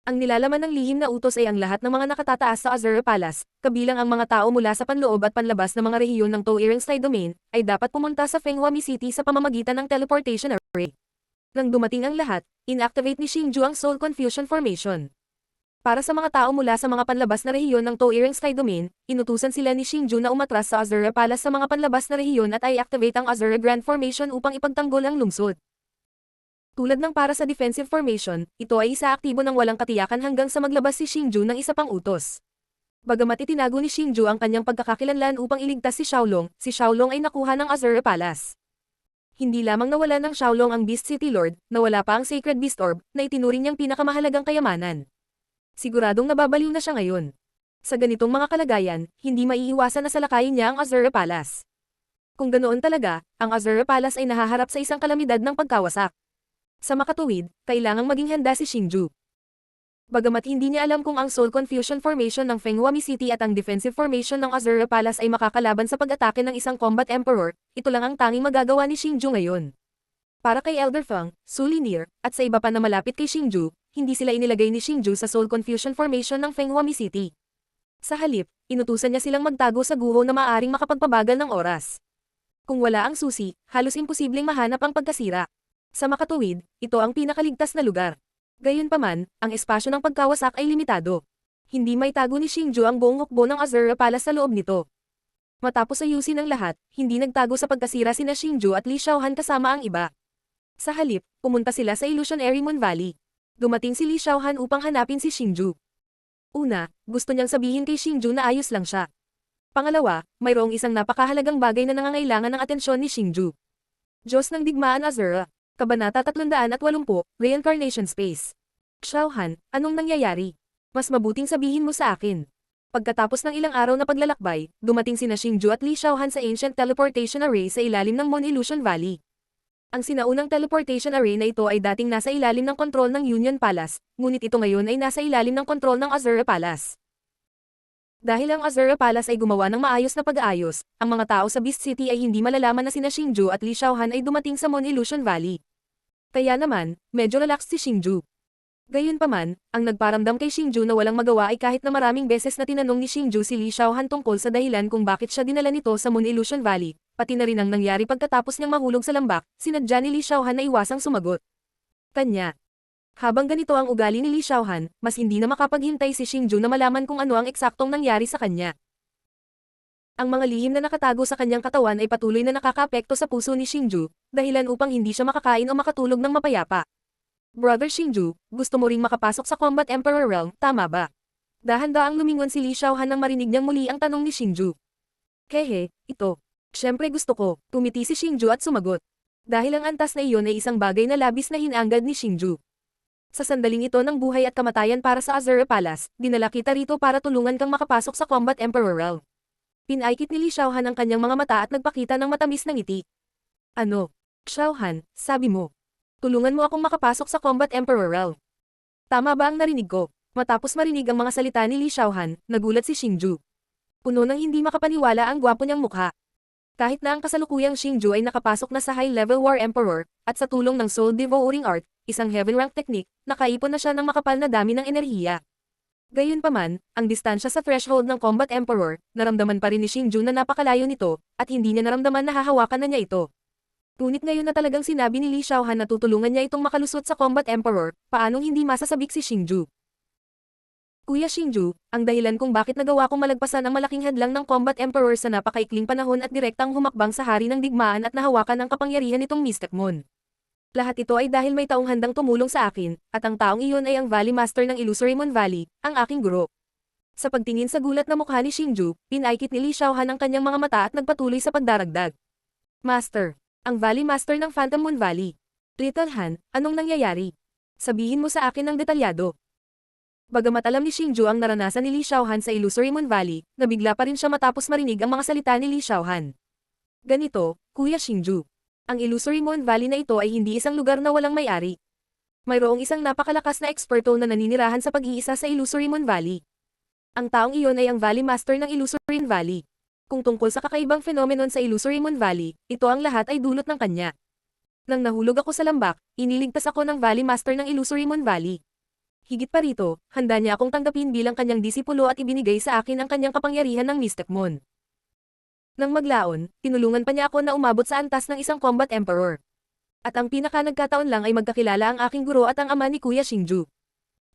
Ang nilalaman ng lihim na utos ay ang lahat ng mga nakatataas sa Azura Palace, kabilang ang mga tao mula sa panloob at panlabas na mga rehiyon ng Toiring Sky Domain, ay dapat pumunta sa Fenghuami City sa pamamagitan ng teleportation array. Nang dumating ang lahat, inactivate ni Xingju ang Soul Confusion Formation. Para sa mga tao mula sa mga panlabas na rehiyon ng Toiring Sky Domain, inutusan sila ni Xingju na umatras sa Azura Palace sa mga panlabas na rehiyon at i-activate ang Azura Grand Formation upang ipagtanggol ang lungsod. Tulad ng para sa Defensive Formation, ito ay isaaktibo ng walang katiyakan hanggang sa maglabas si Xingju ng isa pang utos. Bagamat itinago ni Xingju ang kanyang pagkakakilanlan upang iligtas si Xiaolong ay nakuha ng Azura Palace. Hindi lamang nawala ng Xiaolong ang Beast City Lord, nawala pa ang Sacred Beast Orb, na itinuring niyang pinakamahalagang kayamanan. Siguradong nababaliw na siya ngayon. Sa ganitong mga kalagayan, hindi maiiwasan na salakayin niya ang Azura Palace. Kung ganoon talaga, ang Azura Palace ay nahaharap sa isang kalamidad ng pagkawasak. Sa makatuwid, kailangang maging handa si Xingju. Bagamat hindi niya alam kung ang Soul Confusion Formation ng Fenghuami City at ang Defensive Formation ng Azura Palace ay makakalaban sa pag-atake ng isang Combat Emperor, ito lang ang tanging magagawa ni Xingju ngayon. Para kay Elder Feng, Su Linier, at sa iba pa na malapit kay Xingju, hindi sila inilagay ni Xingju sa Soul Confusion Formation ng Fenghuami City. Sa halip, inutusan niya silang magtago sa guho na maaaring makapagpabagal ng oras. Kung wala ang susi, halos imposibleng mahanap ang pagkasira. Sa makatuwid, ito ang pinakaligtas na lugar. Gayunpaman, ang espasyo ng pagkawasak ay limitado. Hindi may tago ni Xingju ang buong hukbo ng Azura Palace sa loob nito. Matapos ayusin ang lahat, hindi nagtago sa pagkasira sina Xingju at Li Xiaohan kasama ang iba. Sa halip, pumunta sila sa Illusionary Moon Valley. Dumating si Li Xiaohan upang hanapin si Xingju. Una, gusto niyang sabihin kay Xingju na ayos lang siya. Pangalawa, mayroong isang napakahalagang bagay na nangangailangan ng atensyon ni Xingju. Diyos ng Digmaan Azura. Kabanata 380, Reincarnation Space. Xiaohan, anong nangyayari? Mas mabuting sabihin mo sa akin. Pagkatapos ng ilang araw na paglalakbay, dumating sina Xingju at Li Xiaohan sa Ancient Teleportation Array sa ilalim ng Moon Illusion Valley. Ang sinaunang teleportation array na ito ay dating nasa ilalim ng kontrol ng Union Palace, ngunit ito ngayon ay nasa ilalim ng kontrol ng Azura Palace. Dahil ang Azura Palace ay gumawa ng maayos na pag-aayos, ang mga tao sa Beast City ay hindi malalaman na sina Xingju at Li Xiaohan ay dumating sa Moon Illusion Valley. Kaya naman, medyo relaxed si Xingju. Gayunpaman, ang nagparamdam kay Xingju na walang magawa ay kahit na maraming beses na tinanong ni Xingju si Li Xiaohan tungkol sa dahilan kung bakit siya dinala nito sa Moon Illusion Valley, pati na rin ang nangyari pagkatapos niyang mahulog sa lambak, sinadya ni Li Xiaohan na iwasang sumagot. Kanya. Habang ganito ang ugali ni Li Xiaohan, mas hindi na makapaghintay si Xingju na malaman kung ano ang eksaktong nangyari sa kanya. Ang mga lihim na nakatago sa kanyang katawan ay patuloy na nakakaapekto sa puso ni Xingju, dahilan upang hindi siya makakain o makatulog ng mapayapa. Brother Xingju, gusto mo ring makapasok sa Combat Emperor Realm, tama ba? Dahan-daang lumingon si Li Xiaohan nang marinig niyang muli ang tanong ni Xingju. Kehe, ito. Siyempre gusto ko, tumiti si Xingju at sumagot. Dahil ang antas na iyon ay isang bagay na labis na hinanggad ni Xingju. Sa sandaling ito ng buhay at kamatayan para sa Azura Palace, dinala kita rito para tulungan kang makapasok sa Combat Emperor Realm. Pinaikit ni Li Xiaohan ang kanyang mga mata at nagpakita ng matamis na ngiti. Ano? Xiaohan, sabi mo. Tulungan mo akong makapasok sa Combat Emperor Realm. Tama ba ang narinig ko? Matapos marinig ang mga salita ni Li Xiaohan, nagulat si Xingju. Puno ng hindi makapaniwala ang gwapo niyang mukha. Kahit na ang kasalukuyang Xingju ay nakapasok na sa High-Level War Emperor, at sa tulong ng Soul Devouring Art, isang heaven rank technique, nakaipon na siya ng makapal na dami ng enerhiya. Gayunpaman, ang distansya sa threshold ng Combat Emperor, naramdaman pa rin ni Xingju na napakalayo nito, at hindi niya naramdaman na hahawakan na niya ito. Ngunit ngayon na talagang sinabi ni Li Xiaohan na tutulungan niya itong makalusot sa Combat Emperor, paanong hindi masasabik si Xingju? Kuya Xingju, ang dahilan kung bakit nagawa kong malagpasan ang malaking hadlang ng Combat Emperor sa napakaikling panahon at direktang humakbang sa hari ng digmaan at nahawakan ang kapangyarihan nitong Mysticmon. Lahat ito ay dahil may taong handang tumulong sa akin, at ang taong iyon ay ang Valley Master ng Illusory Moon Valley, ang aking guro. Sa pagtingin sa gulat na mukha ni Xingju, pinaikit ni Li Xiaohan ang kanyang mga mata at nagpatuloy sa pagdaragdag. Master. Ang Valley Master ng Phantom Moon Valley. Little Han, anong nangyayari? Sabihin mo sa akin ng detalyado. Bagamat alam ni Xingju ang naranasan ni Li Xiaohan sa Illusory Moon Valley, nabigla pa rin siya matapos marinig ang mga salita ni Li Xiaohan. Ganito, Kuya Xingju. Ang Illusory Moon Valley na ito ay hindi isang lugar na walang may-ari. Mayroong isang napakalakas na eksperto na naninirahan sa pag-iisa sa Illusory Moon Valley. Ang taong iyon ay ang Valley Master ng Illusory Moon Valley. Kung tungkol sa kakaibang phenomenon sa Illusory Moon Valley, ito ang lahat ay dulot ng kanya. Nang nahulog ako sa lambak, iniligtas ako ng Valley Master ng Illusory Moon Valley. Higit pa rito, handa niya akong tanggapin bilang kanyang disipulo at ibinigay sa akin ang kanyang kapangyarihan ng Mysticmon. Nang maglaon, tinulungan pa niya ako na umabot sa antas ng isang Combat Emperor. At ang pinaka nagkataon lang ay magkakilala ang aking guro at ang ama ni Kuya Xingju.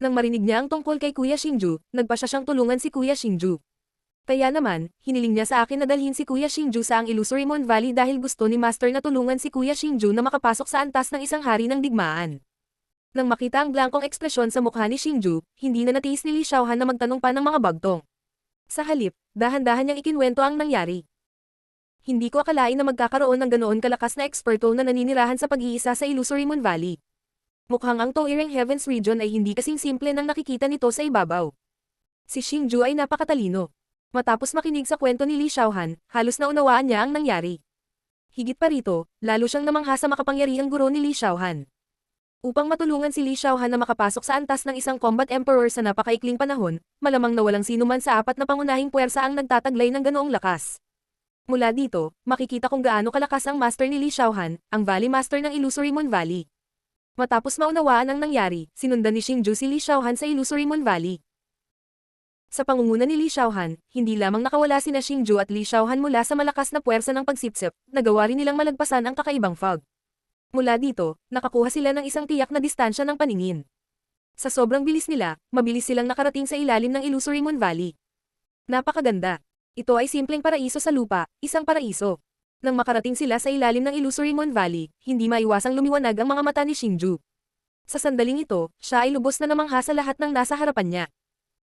Nang marinig niya ang tungkol kay Kuya Xingju, nagpa siya siyang tulungan si Kuya Xingju. Kaya naman, hiniling niya sa akin na dalhin si Kuya Xingju sa ang Illusory Moon Valley dahil gusto ni Master na tulungan si Kuya Xingju na makapasok sa antas ng isang hari ng digmaan. Nang makita ang blankong ekspresyon sa mukha ni Xingju, hindi na natiis ni Li Xiaohan na magtanong pa ng mga bagtong. Sa halip, dahan-dahan niyang ikinwento ang nangyari. Hindi ko akalain na magkakaroon ng ganoon kalakas na eksperto na naninirahan sa pag-iisa sa Illusory Moon Valley. Mukhang ang Tong-Iring Heavens region ay hindi kasing simple nang nakikita nito sa ibabaw. Si Xingju ay napakatalino. Matapos makinig sa kwento ni Li Xiaohan, halos naunawaan niya ang nangyari. Higit pa rito, lalo siyang namangha sa makapangyarihang guro ni Li Xiaohan. Upang matulungan si Li Xiaohan na makapasok sa antas ng isang Combat Emperor sa napakaikling panahon, malamang na walang sinuman sa apat na pangunahing puwersa ang nagtataglay ng ganoong lakas. Mula dito, makikita kung gaano kalakas ang master ni Li Xiaohan, ang Valley Master ng Illusory Moon Valley. Matapos maunawaan ang nangyari, sinundan ni Xingju si Li Xiaohan sa Illusory Moon Valley. Sa pangunguna ni Li Xiaohan, hindi lamang nakawala sina Xingju at Li Xiaohan mula sa malakas na puwersa ng pagsipsip, nagawa rin nilang malagpasan ang kakaibang fog. Mula dito, nakakuha sila ng isang tiyak na distansya ng paningin. Sa sobrang bilis nila, mabilis silang nakarating sa ilalim ng Illusory Moon Valley. Napakaganda. Ito ay simpleng paraiso sa lupa, isang paraiso. Nang makarating sila sa ilalim ng Illusory Moon Valley, hindi maiwasang lumiwanag ang mga mata ni Xingju. Sa sandaling ito, siya ay lubos na namangha sa lahat ng nasa harapan niya.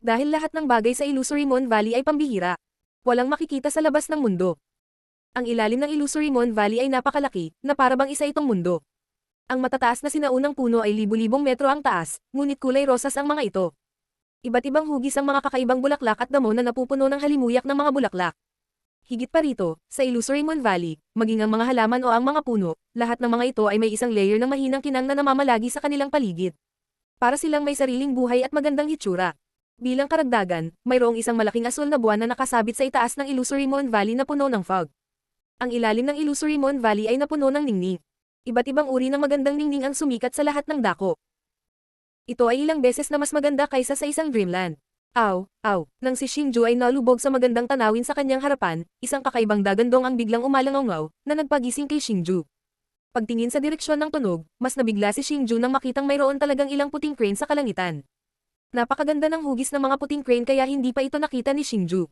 Dahil lahat ng bagay sa Illusory Moon Valley ay pambihira. Walang makikita sa labas ng mundo. Ang ilalim ng Illusory Moon Valley ay napakalaki, na parabang isa itong mundo. Ang matataas na sinaunang puno ay libu-libong metro ang taas, ngunit kulay rosas ang mga ito. Iba't ibang hugis ang mga kakaibang bulaklak at damo na napupuno ng halimuyak ng mga bulaklak. Higit pa rito, sa Illusory Moon Valley, maging ang mga halaman o ang mga puno, lahat ng mga ito ay may isang layer ng mahinang kinang na namamalagi sa kanilang paligid. Para silang may sariling buhay at magandang hitsura. Bilang karagdagan, mayroong isang malaking asul na buwan na nakasabit sa itaas ng Illusory Moon Valley na puno ng fog. Ang ilalim ng Illusory Moon Valley ay napuno ng ningning. Iba't ibang uri ng magandang ningning ang sumikat sa lahat ng dako. Ito ay ilang beses na mas maganda kaysa sa isang dreamland. Aw, aw, nang si Xingju ay nalubog sa magandang tanawin sa kanyang harapan, isang kakaibang dagandong ang biglang umalangaw na nagpagising kay Xingju. Pagtingin sa direksyon ng tunog, mas nabigla si Xingju nang makitang mayroon talagang ilang puting crane sa kalangitan. Napakaganda ng hugis ng mga puting crane kaya hindi pa ito nakita ni Xingju.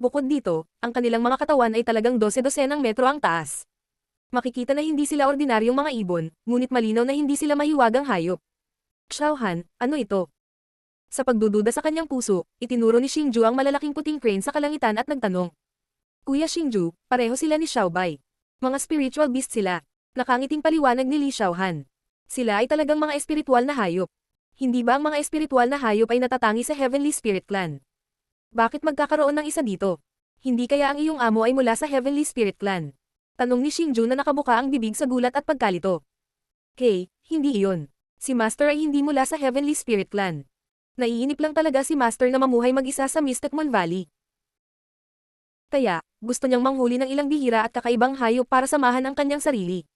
Bukod dito, ang kanilang mga katawan ay talagang 12-12 metro ang taas. Makikita na hindi sila ordinaryong mga ibon, ngunit malinaw na hindi sila mahiwagang hayop. Xiaohan, ano ito? Sa pagdududa sa kanyang puso, itinuro ni Xingju ang malalaking puting crane sa kalangitan at nagtanong. Kuya Xingju, pareho sila ni Xiaobai. Mga spiritual beast sila. Nakangiting paliwanag ni Li Xiaohan. Sila ay talagang mga espiritual na hayop. Hindi ba ang mga espiritual na hayop ay natatangi sa Heavenly Spirit Clan? Bakit magkakaroon ng isa dito? Hindi kaya ang iyong amo ay mula sa Heavenly Spirit Clan? Tanong ni Xingju na nakabuka ang bibig sa gulat at pagkalito. Kay, hindi iyon. Si Master ay hindi mula sa Heavenly Spirit Clan. Naiinip lang talaga si Master na mamuhay mag-isa sa Mysticmon Valley. Kaya, gusto niyang manghuli ng ilang bihira at kakaibang hayop para samahan ang kanyang sarili.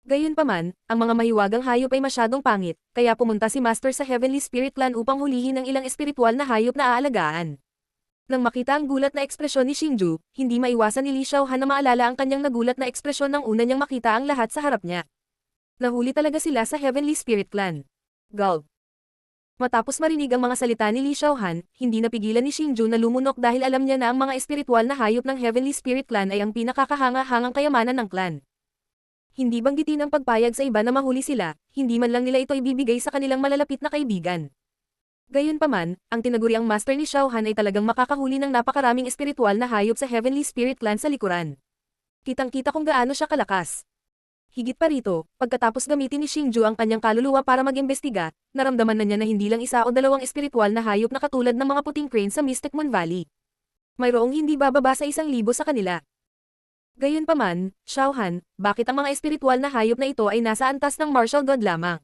Gayunpaman, ang mga mahiwagang hayop ay masyadong pangit, kaya pumunta si Master sa Heavenly Spirit Clan upang hulihin ang ilang espiritual na hayop na aalagaan. Nang makita ang gulat na ekspresyon ni Xingju, hindi maiwasan ni Li Xiaohan na maalala ang kanyang nagulat na ekspresyon nang una niyang makita ang lahat sa harap niya. Nahuli talaga sila sa Heavenly Spirit Clan. Gulp. Matapos marinig ang mga salita ni Li Xiaohan, hindi napigilan ni Xingju na lumunok dahil alam niya na ang mga espiritual na hayop ng Heavenly Spirit Clan ay ang pinakakahanga-hangang kayamanan ng clan. Hindi banggitin ang pagpayag sa iba na mahuli sila, hindi man lang nila ito ibibigay sa kanilang malalapit na kaibigan. Gayunpaman, ang tinaguriang master ni Xiaohan ay talagang makakahuli ng napakaraming espiritual na hayop sa Heavenly Spirit Clan sa likuran. Kitang-kita kung gaano siya kalakas. Higit pa rito, pagkatapos gamitin ni Xingju ang kanyang kaluluwa para mag-imbestiga, naramdaman na niya na hindi lang isa o dalawang espiritual na hayop na katulad ng mga puting crane sa Mystic Moon Valley. Mayroong hindi bababa sa 1,000 sa kanila. Gayunpaman, Xiaohan, bakit ang mga espiritual na hayop na ito ay nasa antas ng martial god lamang?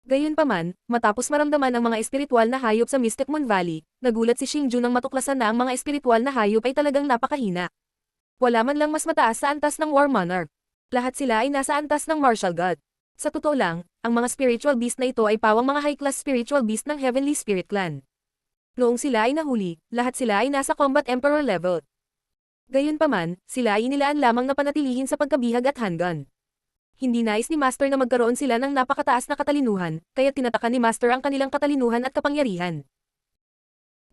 Gayunpaman, matapos maramdaman ang mga espiritual na hayop sa Mystic Moon Valley, nagulat si Xingju nang matuklasan na ang mga espiritual na hayop ay talagang napakahina. Wala man lang mas mataas sa antas ng War Monarch. Lahat sila ay nasa antas ng Martial God. Sa totoo lang, ang mga spiritual beast na ito ay pawang mga high-class spiritual beast ng Heavenly Spirit Clan. Noong sila ay nahuli, lahat sila ay nasa Combat Emperor level. Gayunpaman, sila ay inilaan lamang na panatilihin sa pagkabihag at handgun. Hindi nais ni Master na magkaroon sila ng napakataas na katalinuhan, kaya tinatakan ni Master ang kanilang katalinuhan at kapangyarihan.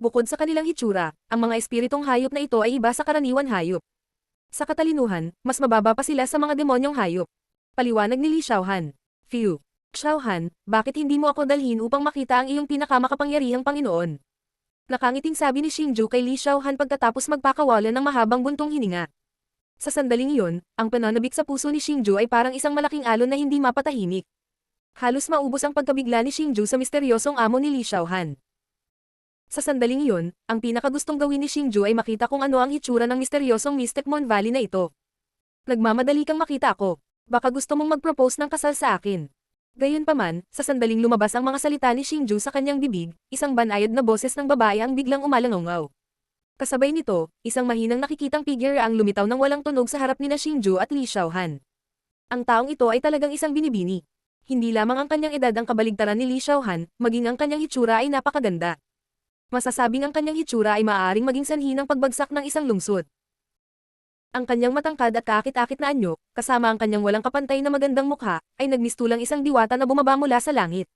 Bukod sa kanilang hitsura, ang mga espiritong hayop na ito ay iba sa karaniwan hayop. Sa katalinuhan, mas mababa pa sila sa mga demonyong hayop. Paliwanag ni Li Xiaohan. Phew. Xiaohan, bakit hindi mo ako dalhin upang makita ang iyong pinakamakapangyarihang Panginoon? Nakangiting sabi ni Xingju kay Li Xiaohan pagkatapos magpakawalan ng mahabang buntong hininga. Sa sandaling iyon, ang pananabik sa puso ni Xingju ay parang isang malaking alon na hindi mapatahimik. Halos maubos ang pagkabigla ni Xingju sa misteryosong amo ni Li Xiaohan. Sa sandaling iyon, ang pinakagustong gawin ni Xingju ay makita kung ano ang hitsura ng misteryosong Mystic Moon Valley na ito. Nagmamadali kang makita ako. Baka gusto mong mag-propose ng kasal sa akin. Gayunpaman, sa sandaling lumabas ang mga salita ni Xingju sa kanyang bibig, isang banayad na boses ng babae ang biglang umalangaw. Kasabay nito, isang mahinang nakikitang figure ang lumitaw ng walang tunog sa harap ni na Xingju at Li Xiaohan. Ang taong ito ay talagang isang binibini. Hindi lamang ang kanyang edad ang kabaligtaran ni Li Xiaohan, maging ang kanyang hitsura ay napakaganda. Masasabing ang kanyang hitsura ay maaaring maging sanhi ng pagbagsak ng isang lungsod. Ang kanyang matangkad at kaakit-akit na anyo, kasama ang kanyang walang kapantay na magandang mukha, ay nagmistulang isang diwata na bumaba mula sa langit.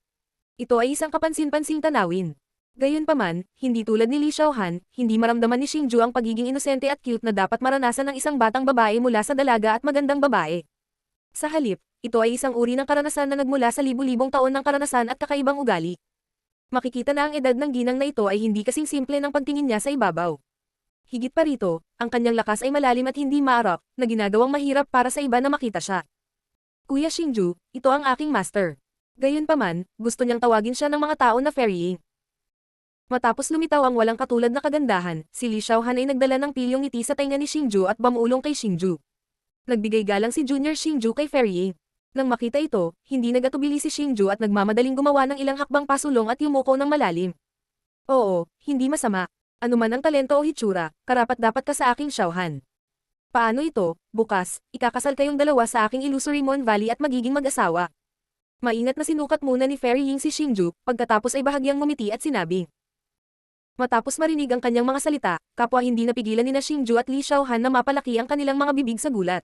Ito ay isang kapansin-pansing tanawin. Gayunpaman, hindi tulad ni Li Xiaohan, hindi maramdaman ni Xingju ang pagiging inosente at cute na dapat maranasan ng isang batang babae mula sa dalaga at magandang babae. Sa halip, ito ay isang uri ng karanasan na nagmula sa libu-libong taon ng karanasan at kakaibang ugali. Makikita na ang edad ng ginang na ito ay hindi kasing simple ng pagtingin niya sa ibabaw. Higit pa rito, ang kanyang lakas ay malalim at hindi maarap, na ginagawang mahirap para sa iba na makita siya. Kuya Xingju, ito ang aking master. Gayunpaman, gusto niyang tawagin siya ng mga tao na ferrying. Matapos lumitaw ang walang katulad na kagandahan, si Li Xiaohan ay nagdala ng pilyong ngiti sa tainga ni Xingju at bumulong kay Xingju. Nagbigay galang si Junior Xingju kay ferrying. Nang makita ito, hindi nagatubili si Xingju at nagmamadaling gumawa ng ilang hakbang pasulong at yumuko ng malalim. Oo, hindi masama. Ano man ang talento o hitsura, karapat-dapat ka sa aking Xiaohan. Paano ito? Bukas, ikakasal kayong dalawa sa aking Illusory Moon Valley at magiging mag-asawa. Maingat na sinukat muna ni Fairy Ying si Xingju, pagkatapos ay bahagyang ngumiti at sinabi. Matapos marinig ang kanyang mga salita, kapwa hindi napigilan ni na Xingju at Li Xiaohan na mapalaki ang kanilang mga bibig sa gulat.